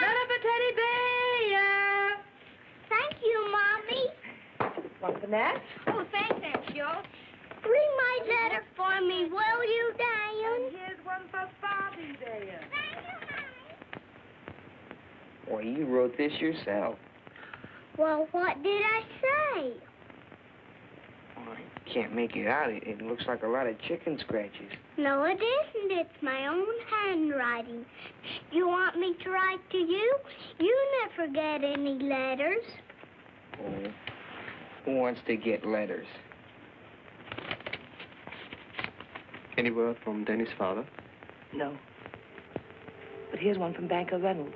Letter for Teddy Bear. Thank you, Mommy. One for Nat. Oh, thanks, Aunt Jo. Read my letter for me, will you, Diane? Here's one for Bobby Bear. Thank you, Well, you wrote this yourself. Well, what did I say? Oh, I can't make it out. It looks like a lot of chicken scratches. No, it isn't. It's my own handwriting. You want me to write to you? You never get any letters. Oh, who wants to get letters? Any word from Danny's father? No. But here's one from Banker Reynolds.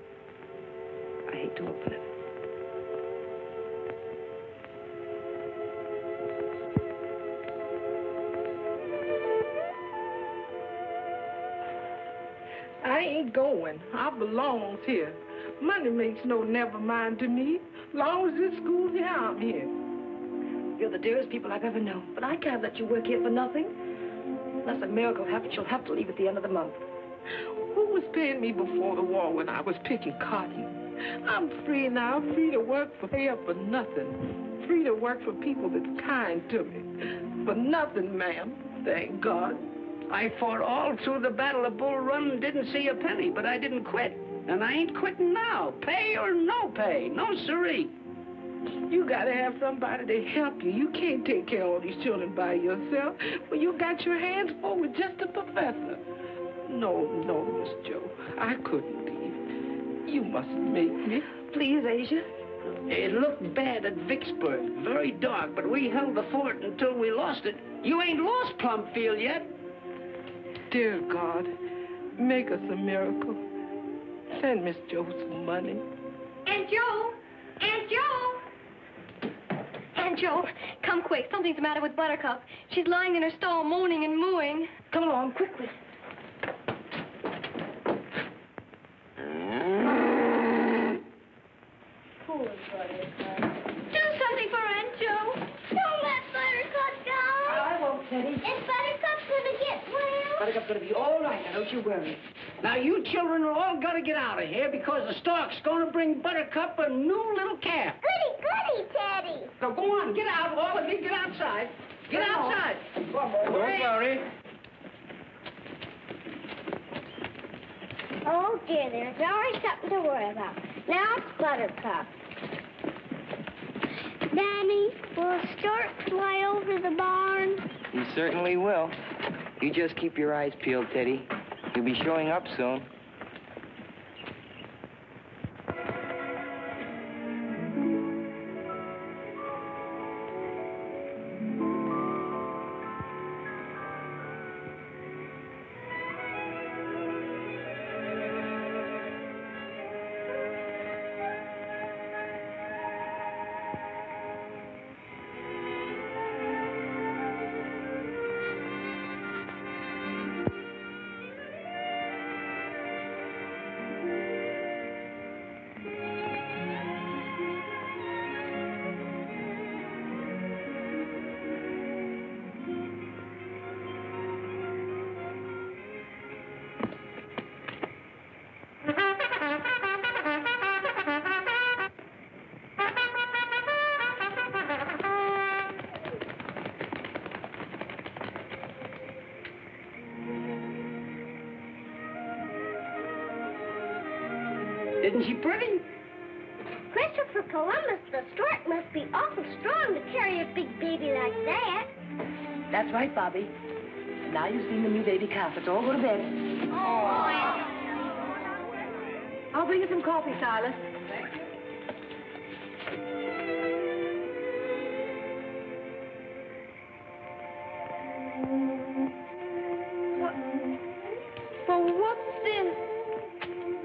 I hate to open it. I ain't going. I belongs here. Money makes no never mind to me. Long as this school here, I'm here. You're the dearest people I've ever known, but I can't let you work here for nothing. Unless a miracle happens, you'll have to leave at the end of the month. Who was paying me before the war when I was picking cotton? I'm free now, free to work for here for nothing. Free to work for people that's kind to me. For nothing, ma'am. Thank God. I fought all through the Battle of Bull Run and didn't see a penny, but I didn't quit. And I ain't quitting now. Pay or no pay. No siree. You gotta have somebody to help you. You can't take care of all these children by yourself. Well, you got your hands full with just a professor. No, Miss Jo. I couldn't leave. You mustn't make me. Please, Asia. It looked bad at Vicksburg. Very dark, but we held the fort until we lost it. You ain't lost Plumfield yet. Dear God, make us a miracle. Send Miss Jo some money. Aunt Jo! Aunt Jo! Aunt Jo, come quick. Something's the matter with Buttercup. She's lying in her stall, moaning and mooing. Come along, quickly. Do something for Aunt Jo. Don't let Buttercup go. I won't, Teddy. Is Buttercup gonna get well? Buttercup's gonna be all right. Now, don't you worry. Now, you children are all got to get out of here because the stork's going to bring Buttercup a new little calf. Goody, Teddy. So go on, get out, all of you, get outside. Get outside. Don't worry. Oh, dear, there's always something to worry about. Now it's Buttercup. Danny, will a stork fly over the barn? You certainly will. You just keep your eyes peeled, Teddy. He'll be showing up soon. Isn't she pretty? Christopher Columbus, the stork must be awful strong to carry a big baby like that. That's right, Bobby. Now you've seen the new baby calf. Let's all go to bed. I'll bring you some coffee, Silas. Well, what's this?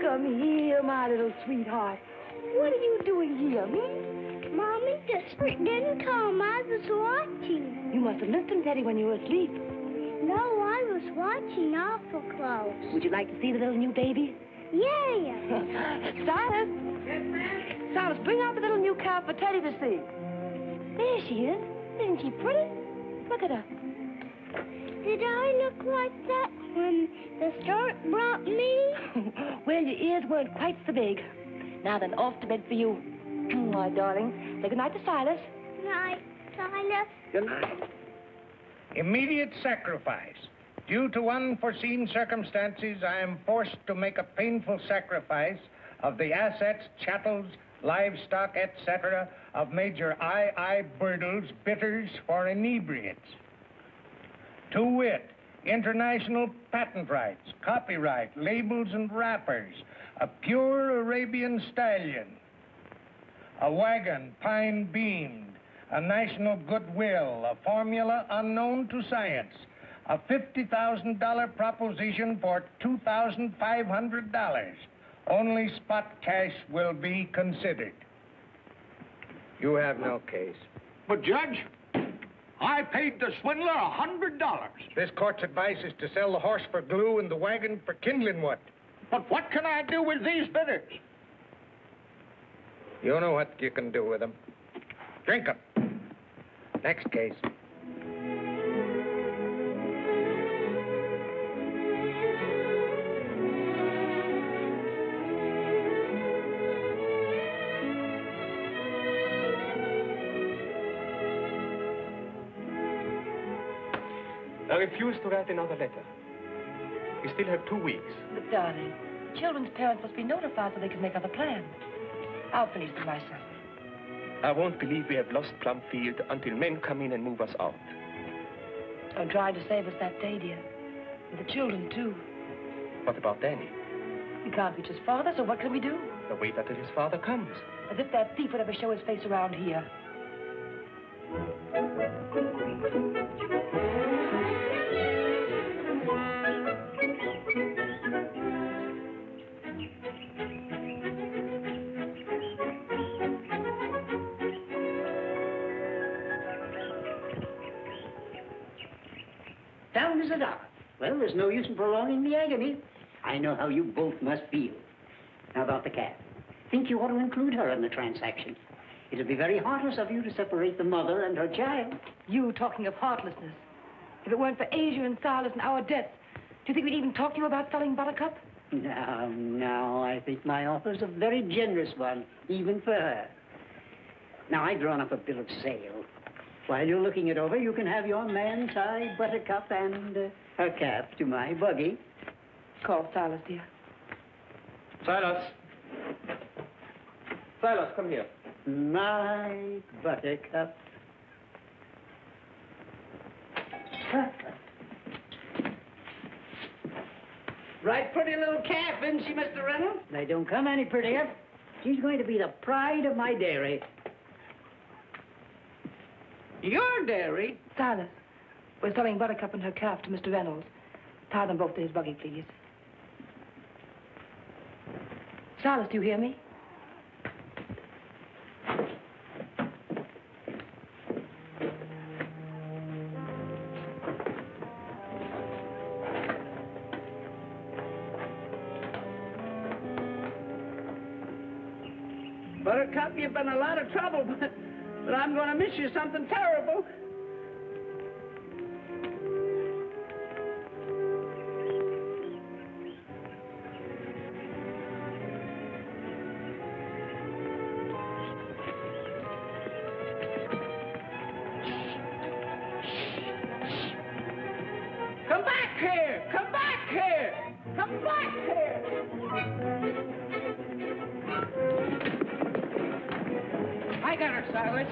Come here, my little sweetheart. What are you doing here, Mommy, the spirit didn't come. I was watching. You must have listened, Teddy, when you were asleep. No, I was watching awful close. Would you like to see the little new baby? Yeah. Silas. Silas, bring out the little new calf for Teddy to see. There she is. Isn't she pretty? Look at her. Did I look like that when the stork brought me? Well, your ears weren't quite so big. Now then, off to bed for you. My darling. Say goodnight to Silas. Night, Silas. Good night. Immediate sacrifice. Due to unforeseen circumstances, I am forced to make a painful sacrifice of the assets, chattels, livestock, etc. of Major I. Birdle's bitters for inebriates. To wit, international patent rights, copyright, labels and wrappers, a pure Arabian stallion, a wagon pine-beamed, a national goodwill, a formula unknown to science, a $50,000 proposition for $2,500. Only spot cash will be considered. You have no case. But, Judge, I paid the swindler $100. This court's advice is to sell the horse for glue and the wagon for kindling wood. But what can I do with these bitters? You know what you can do with them. Drink them. Next case. I refuse to write another letter. We still have 2 weeks. But, darling, children's parents must be notified so they can make other plans. I'll finish them myself. I won't believe we have lost Plumfield until men come in and move us out. I'm trying to save us that day, dear. And the children, too. What about Danny? He can't reach his father, so what can we do? We'll wait until his father comes. As if that thief would ever show his face around here. Down is a dollar. Well, there's no use in prolonging the agony. I know how you both must feel. How about the cat? Think you ought to include her in the transaction. It'd be very heartless of you to separate the mother and her child. You talking of heartlessness. If it weren't for Asia and Silas and our debts, do you think we'd even talk to you about selling Buttercup? Now, I think my offer's a very generous one, even for her. Now, I've drawn up a bill of sale. While you're looking it over, you can have your man tie Buttercup and her calf to my buggy. Call Silas, dear. Silas. Silas, come here. My Buttercup. Right pretty little calf, isn't she, Mr. Reynolds? They don't come any prettier. She's going to be the pride of my dairy. Your dairy? Silas, we're selling Buttercup and her calf to Mr. Reynolds. Tie them both to his buggy, please. Silas, do you hear me? Buttercup, you've been a lot of trouble, but I'm going to miss you something terrible. Come back here! Come back here! Come back here! I got her, Silas.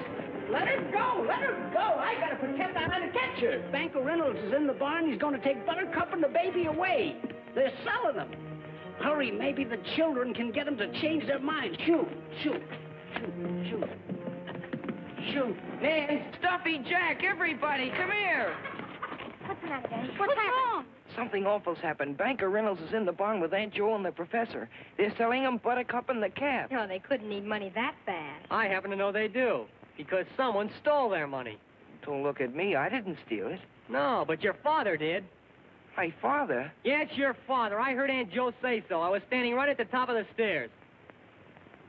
Let her go. Let her go. I got to pretend I'm going to catch her. Banker Reynolds is in the barn. He's going to take Buttercup and the baby away. They're selling them. Hurry, maybe the children can get them to change their minds. Shoot, shoot, shoot, shoot. Shoot. Hey, Stuffy, Jack, everybody, come here. What's the matter, Daddy? What's wrong? Something awful's happened. Banker Reynolds is in the barn with Aunt Jo and the professor. They're selling them Buttercup and the calf. No, they couldn't need money that bad. I happen to know they do, because someone stole their money. Don't look at me. I didn't steal it. No, but your father did. My father? Yes, your father. I heard Aunt Jo say so. I was standing right at the top of the stairs.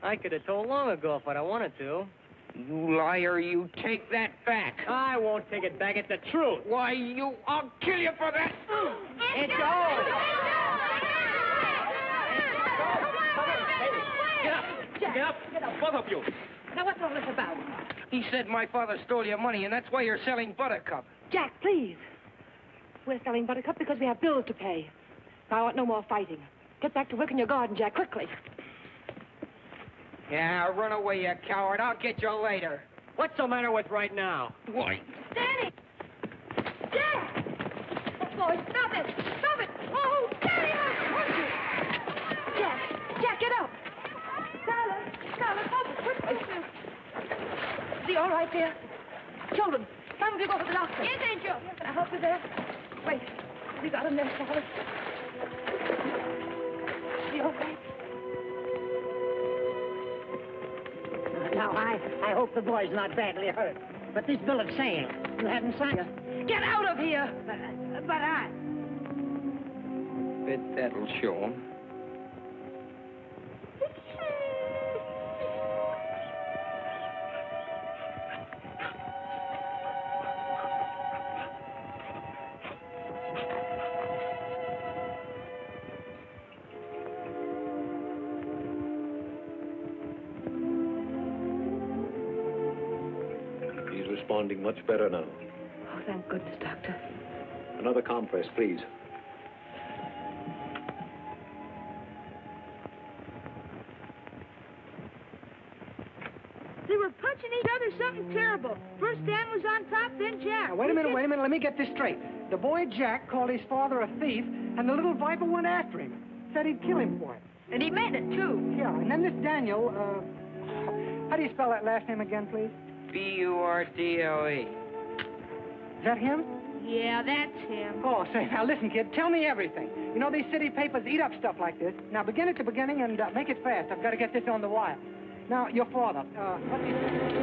I could have told long ago if I'd have wanted to. You liar, you take that back. I won't take it back. It's the truth. Why, I'll kill you for that. Aunt Jo! Get up! Get up, both of you! Now, what's all this about? He said my father stole your money, and that's why you're selling Buttercup. Jack, please. We're selling Buttercup because we have bills to pay. I want no more fighting. Get back to work in your garden, Jack, quickly. Yeah, run away, you coward. I'll get you later. What's the matter with right now? Why? Danny! Jack! Oh, boy, stop it! Stop it! Oh, Danny, I'll hurt you! Jack, get up! Silas, help us, quickly. Is he all right there? Children, some of you go to the doctor. Yes, Aunt Jo. Can I help you there? Wait. We got him there, Silas. Is he all right? Now, I hope the boy's not badly hurt. But this bill of sale, you haven't signed it. Get out of here! But I... Bet that'll show him. Responding much better now. Oh, thank goodness, Doctor. Another compress, please. They were punching each other something terrible. First Dan was on top, then Jack. Now, wait a minute. Let me get this straight. The boy Jack called his father a thief, and the little viper went after him. Said he'd kill him for it. And he meant it, too. Yeah, and then this Daniel, how do you spell that last name again, please? B-U-R-D-L-E. Is that him? Yeah, that's him. Oh, say, now listen, kid, tell me everything. You know, these city papers eat up stuff like this. Now, begin at the beginning and make it fast. I've got to get this on the wire. Now, your father, what's his name?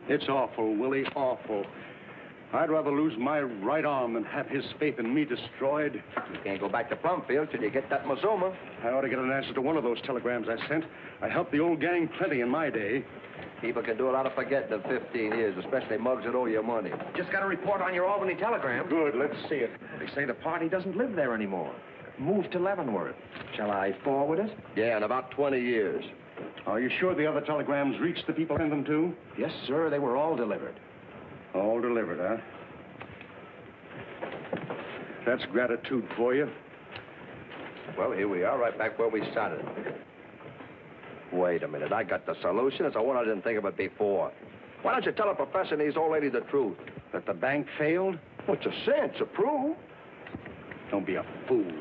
It's awful, Willie, awful. I'd rather lose my right arm than have his faith in me destroyed. You can't go back to Plumfield till you get that Mazuma. I ought to get an answer to one of those telegrams I sent. I helped the old gang plenty in my day. People can do a lot of forgetting in 15 years, especially mugs that owe you money. Just got a report on your Albany telegram. Good, let's see it. They say the party doesn't live there anymore. Moved to Leavenworth. Shall I forward it? Yeah, in about 20 years. Are you sure the other telegrams reached the people sent them to? Yes, sir. They were all delivered. All delivered, huh? That's gratitude for you. Well, here we are, right back where we started. Wait a minute. I got the solution. It's a one I didn't think of it before. Why don't you tell the professor and these old ladies the truth? That the bank failed? What's a sense? A proof? Don't be a fool.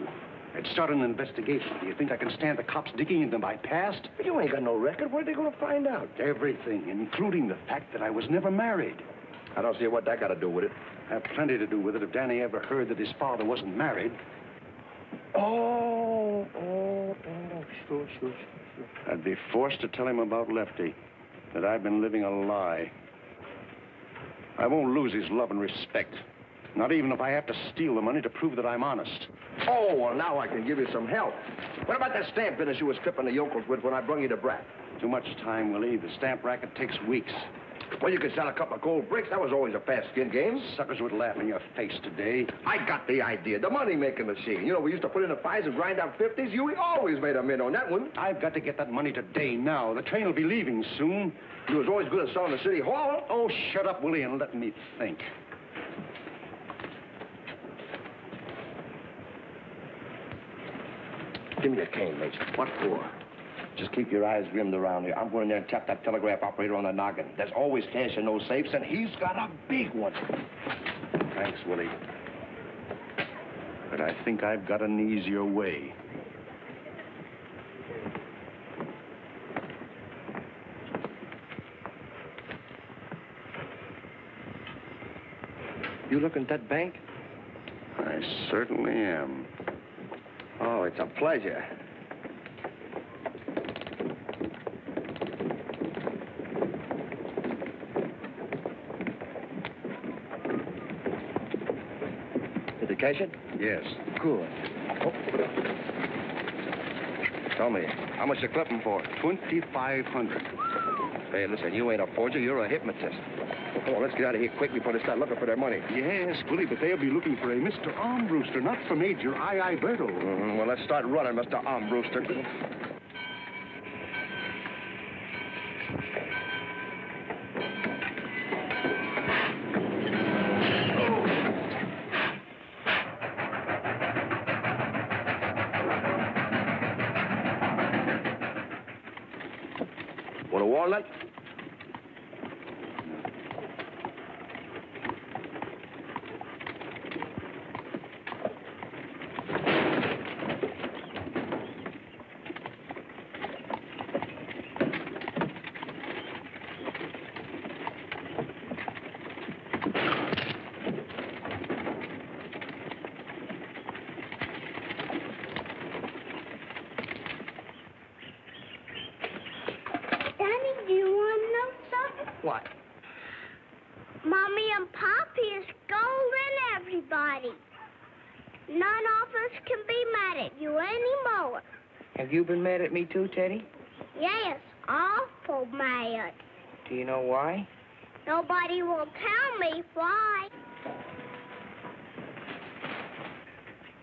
I'd start an investigation. Do you think I can stand the cops digging into my past? You ain't got no record. What are they going to find out? Everything, including the fact that I was never married. I don't see what that got to do with it. Have plenty to do with it if Danny ever heard that his father wasn't married. Sure. I'd be forced to tell him about Lefty, that I've been living a lie. I won't lose his love and respect, not even if I have to steal the money to prove that I'm honest. Oh, well, now I can give you some help. What about that stamp business you was tripping the yokels with when I brung you to Brat? Too much time, Willie. The stamp racket takes weeks. Well, you could sell a couple of gold bricks. That was always a fast skin game. Suckers would laugh in your face today. I got the idea. The money-making machine. You know, we used to put in the 5s and grind out 50s. You always made a mint on that one. I've got to get that money today, now. The train will be leaving soon. You was always good at selling the city hall. Oh, shut up, Willie, and let me think. Give me a cane, Major. What for? Just keep your eyes rimmed around here. I'm going in there and tap that telegraph operator on the noggin. There's always cash in those safes, and he's got a big one. Thanks, Willie. But I think I've got an easier way. You looking at that bank? I certainly am. Oh, it's a pleasure. Did you cash it? Yes. Good. Oh. Tell me, how much you clip 'em for? $2,500. Hey, listen, you ain't a forger, you're a hypnotist. Well, come on, let's get out of here quick before they start looking for their money. Yes, Willie, but they'll be looking for a Mr. Armbruster, not for Major I.I. Bertle. Well, let's start running, Mr. Armbruster. Want a walnut? Daddy, do you want to know something? What? Mommy and Poppy is scolding everybody. None of us can be mad at you anymore. Have you been mad at me too, Teddy? Yes, awful mad. Do you know why? Nobody will tell me why.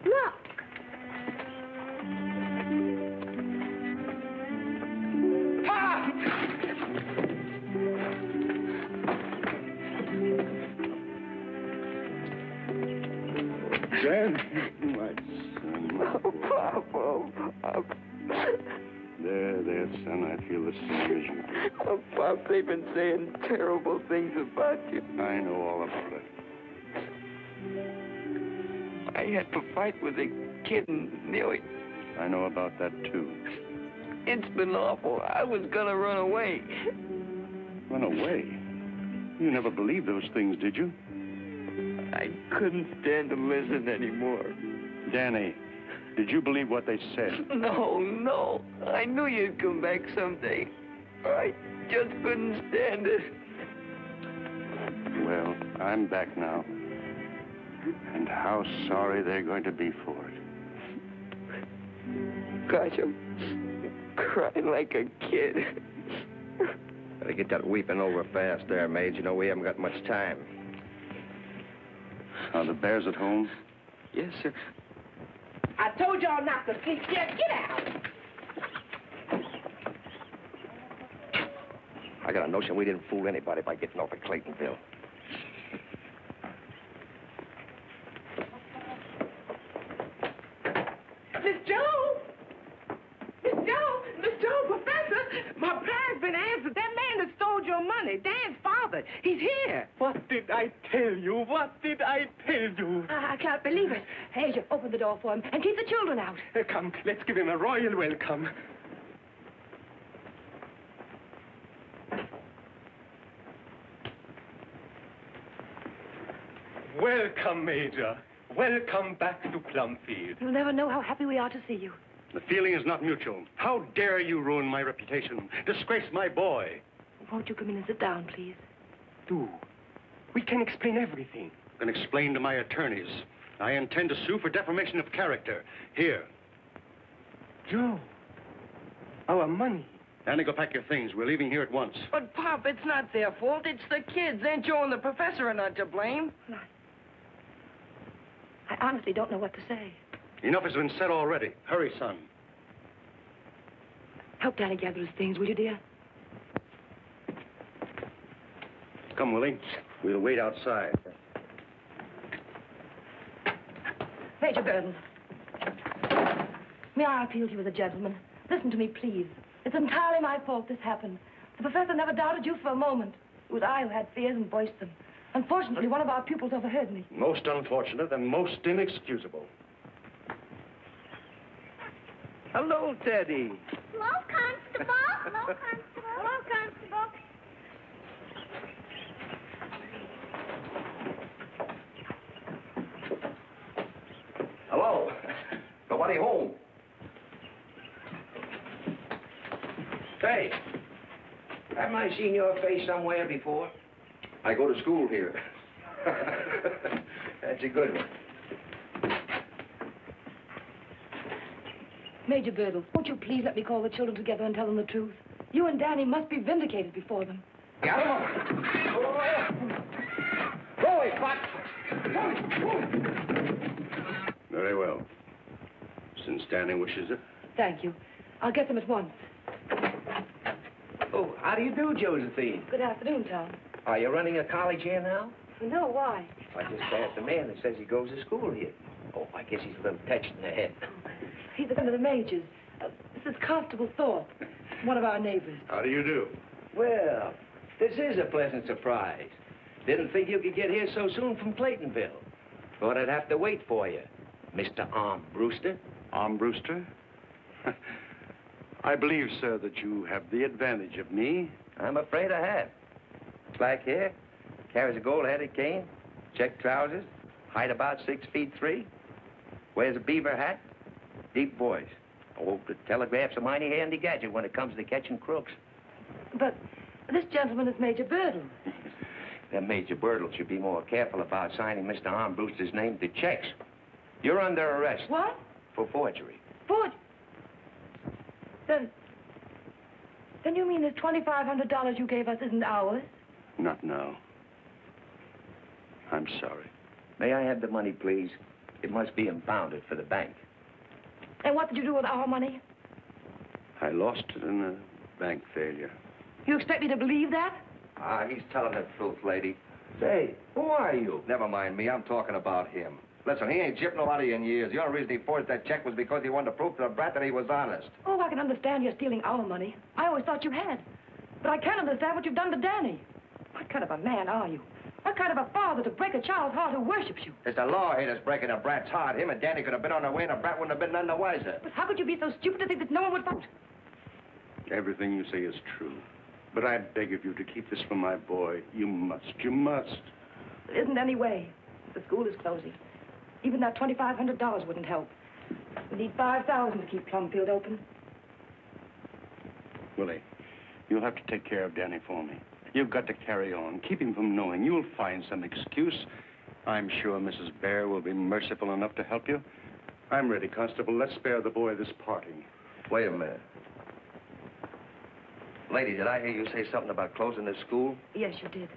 Look. Dan, my son. Oh, Papa. There, son, I feel the same as you. Oh, Pop, they've been saying terrible things about you. I know all about it. I had to fight with a kid and nearly... I know about that, too. It's been awful. I was gonna run away. Run away? You never believed those things, did you? I couldn't stand to listen anymore. Danny, did you believe what they said? No. I knew you'd come back someday. I just couldn't stand it. Well, I'm back now. And how sorry they're going to be for it. Gosh, I'm crying like a kid. Better get that weeping over fast there, Mage. You know, we haven't got much time. Are the bears at home? Yes, sir. I told y'all not to sleep yet. Get out. I got a notion we didn't fool anybody by getting off at Claytonville. Miss Joe! Miss Joe, Professor! My prayer's been answered. That man that stole your money, Dan's father, he's here. What did I tell you? What did I tell you? I can't believe it. Asia, open the door for him and keep the children out. Come, let's give him a royal welcome. Welcome, Major. Welcome back to Plumfield. You'll never know how happy we are to see you. The feeling is not mutual. How dare you ruin my reputation, disgrace my boy? Won't you come in and sit down, please? Do. We can explain everything. I can explain to my attorneys. I intend to sue for defamation of character. Here. Joe, our money. Danny, go pack your things. We're leaving here at once. But, Pop, it's not their fault. It's the kids. Aunt Joe and the professor are not to blame. I honestly don't know what to say. Enough has been said already. Hurry, son. Help Danny gather his things, will you, dear? Come, Willie. We'll wait outside. Major Burton. May I appeal to you as a gentleman? Listen to me, please. It's entirely my fault this happened. The professor never doubted you for a moment. It was I who had fears and voiced them. Unfortunately, one of our pupils overheard me. Most unfortunate and most inexcusable. Hello, Teddy. Hello, Constable. Hello, Constable. Hello, Constable. Hello. Nobody home. Hey, haven't I seen your face somewhere before? I go to school here. That's a good one. Major Birdle, won't you please let me call the children together and tell them the truth? You and Danny must be vindicated before them. Got him. Go away, Pop. Very well. Since Danny wishes it. Thank you. I'll get them at once. Oh, how do you do, Josephine? Good afternoon, Tom. Are you running a college here now? No, why? I just passed a man that says he goes to school here. Oh, I guess he's a little touched in the head. He's one of the majors. This is Constable Thorpe, one of our neighbors. How do you do? Well, this is a pleasant surprise. Didn't think you could get here so soon from Claytonville. Thought I'd have to wait for you. Mr. Arm Brewster. Arm Brewster? I believe, sir, that you have the advantage of me. I'm afraid I have. Black hair, carries a gold-headed cane, check trousers, height about 6'3", wears a beaver hat, deep voice. Oh, the telegraph's a mighty handy gadget when it comes to catching crooks. But this gentleman is Major Birdle. Then Major Birdle should be more careful about signing Mr. Arm Brewster's name to checks. You're under arrest. What? For forgery. Then you mean the $2,500 you gave us isn't ours? Not now. I'm sorry. May I have the money, please? It must be impounded for the bank. And what did you do with our money? I lost it in a bank failure. You expect me to believe that? Ah, he's telling the truth, lady. Say, who are you? Never mind me. I'm talking about him. Listen, he ain't gypped nobody in years. The only reason he forged that check was because he wanted to prove to the brat that he was honest. Oh, I can understand you're stealing our money. I always thought you had. But I can't understand what you've done to Danny. What kind of a man are you? What kind of a father to break a child's heart who worships you? It's the law haters breaking a brat's heart. Him and Danny could have been on their way and the brat wouldn't have been none the wiser. But how could you be so stupid to think that no one would vote? Everything you say is true. But I beg of you to keep this from my boy. You must. You must. There isn't any way. The school is closing. Even that $2,500 wouldn't help. We need $5,000 to keep Plumfield open. Willie, you'll have to take care of Danny for me. You've got to carry on. Keep him from knowing. You'll find some excuse. I'm sure Mrs. Bear will be merciful enough to help you. I'm ready, Constable. Let's spare the boy this parting. Wait a minute. Lady, did I hear you say something about closing this school? Yes, you did.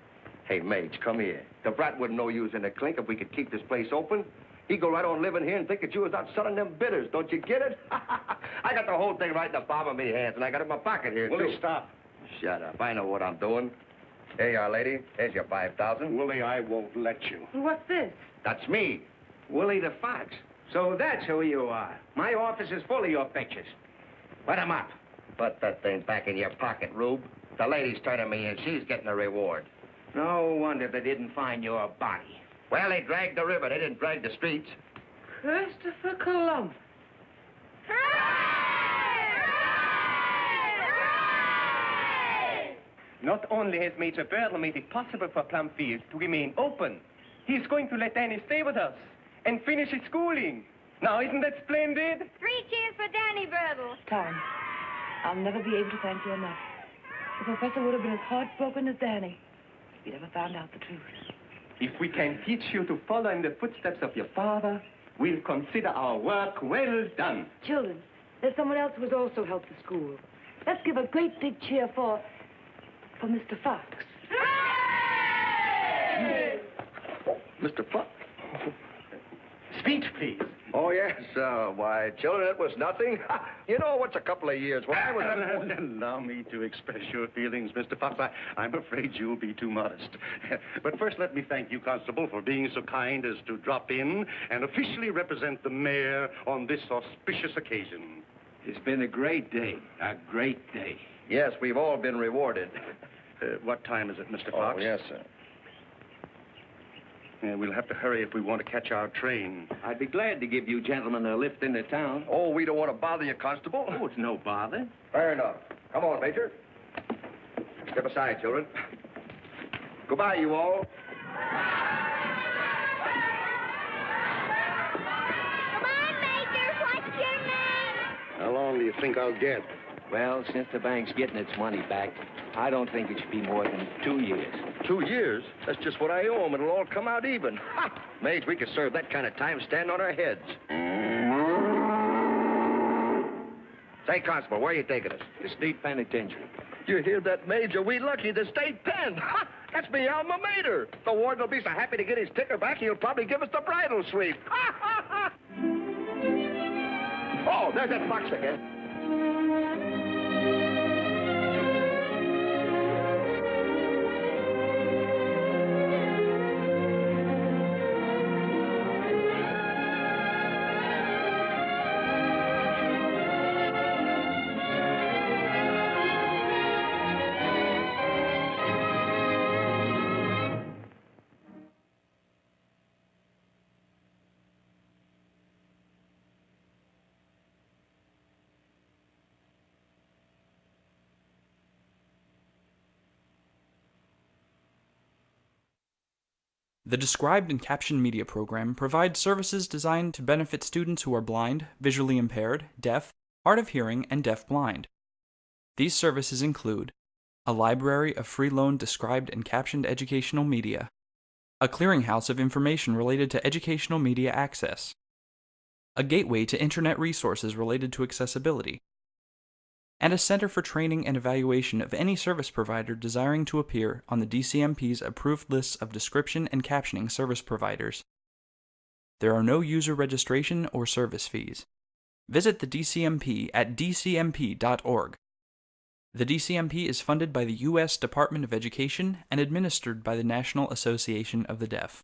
Hey, Mage, come here. The brat wouldn't know you was in the clink if we could keep this place open. He'd go right on living here and think that you was out selling them bitters. Don't you get it? I got the whole thing right in the palm of my hands, and I got it in my pocket here, Willie, too. stop. Shut up. I know what I'm doing. Here you are, lady. Here's your $5,000. Willie, I won't let you. What's this? That's me. Willie the Fox. So that's who you are. My office is full of your pictures. Let 'em up. Put that thing back in your pocket, Rube. The lady's turning me in. She's getting a reward. No wonder they didn't find your body. Well, they dragged the river. They didn't drag the streets. Christopher Columbus. Not only has Major Birdle made it possible for Plumfield to remain open, he's going to let Danny stay with us and finish his schooling. Now, isn't that splendid? 3 cheers for Danny Birdle. Tom, I'll never be able to thank you enough. The professor would have been as heartbroken as Danny if he'd ever found out the truth. If we can teach you to follow in the footsteps of your father, we'll consider our work well done. Children, there's someone else who has also helped the school. Let's give a great big cheer for Mr. Fox. Mr. Fox? Speech, please. Oh, yes. Why, children, it was nothing. You know, what's a couple of years? When I was... Allow me to express your feelings, Mr. Fox. I'm afraid you'll be too modest. But first, let me thank you, Constable, for being so kind as to drop in and officially represent the mayor on this auspicious occasion. It's been a great day. A great day. Yes, we've all been rewarded. What time is it, Mr. Fox? Oh, yes, sir. Yeah, we'll have to hurry if we want to catch our train. I'd be glad to give you gentlemen a lift into town. Oh, we don't want to bother you, Constable. Oh, it's no bother. Fair enough. Come on, Major. Step aside, children. Goodbye, you all. Come on, Major. What's your name? How long do you think I'll get? Well, since the bank's getting its money back, I don't think it should be more than 2 years. 2 years? That's just what I owe them. It'll all come out even. Ha! Mage, we could serve that kind of time standing on our heads. Say, Constable, where are you taking us? The state penitentiary. You hear that, Major? We lucky the state pen. Ha! That's me alma mater. The warden will be so happy to get his ticker back, he'll probably give us the bridal suite. Ha, ha, ha! Oh, there's that fox again. The described and captioned media program provides services designed to benefit students who are blind, visually impaired, deaf, hard of hearing, and deaf-blind. These services include a library of free-loaned described and captioned educational media, a clearinghouse of information related to educational media access, a gateway to internet resources related to accessibility, and a center for training and evaluation of any service provider desiring to appear on the DCMP's approved lists of description and captioning service providers. There are no user registration or service fees. Visit the DCMP at dcmp.org. The DCMP is funded by the U.S. Department of Education and administered by the National Association of the Deaf.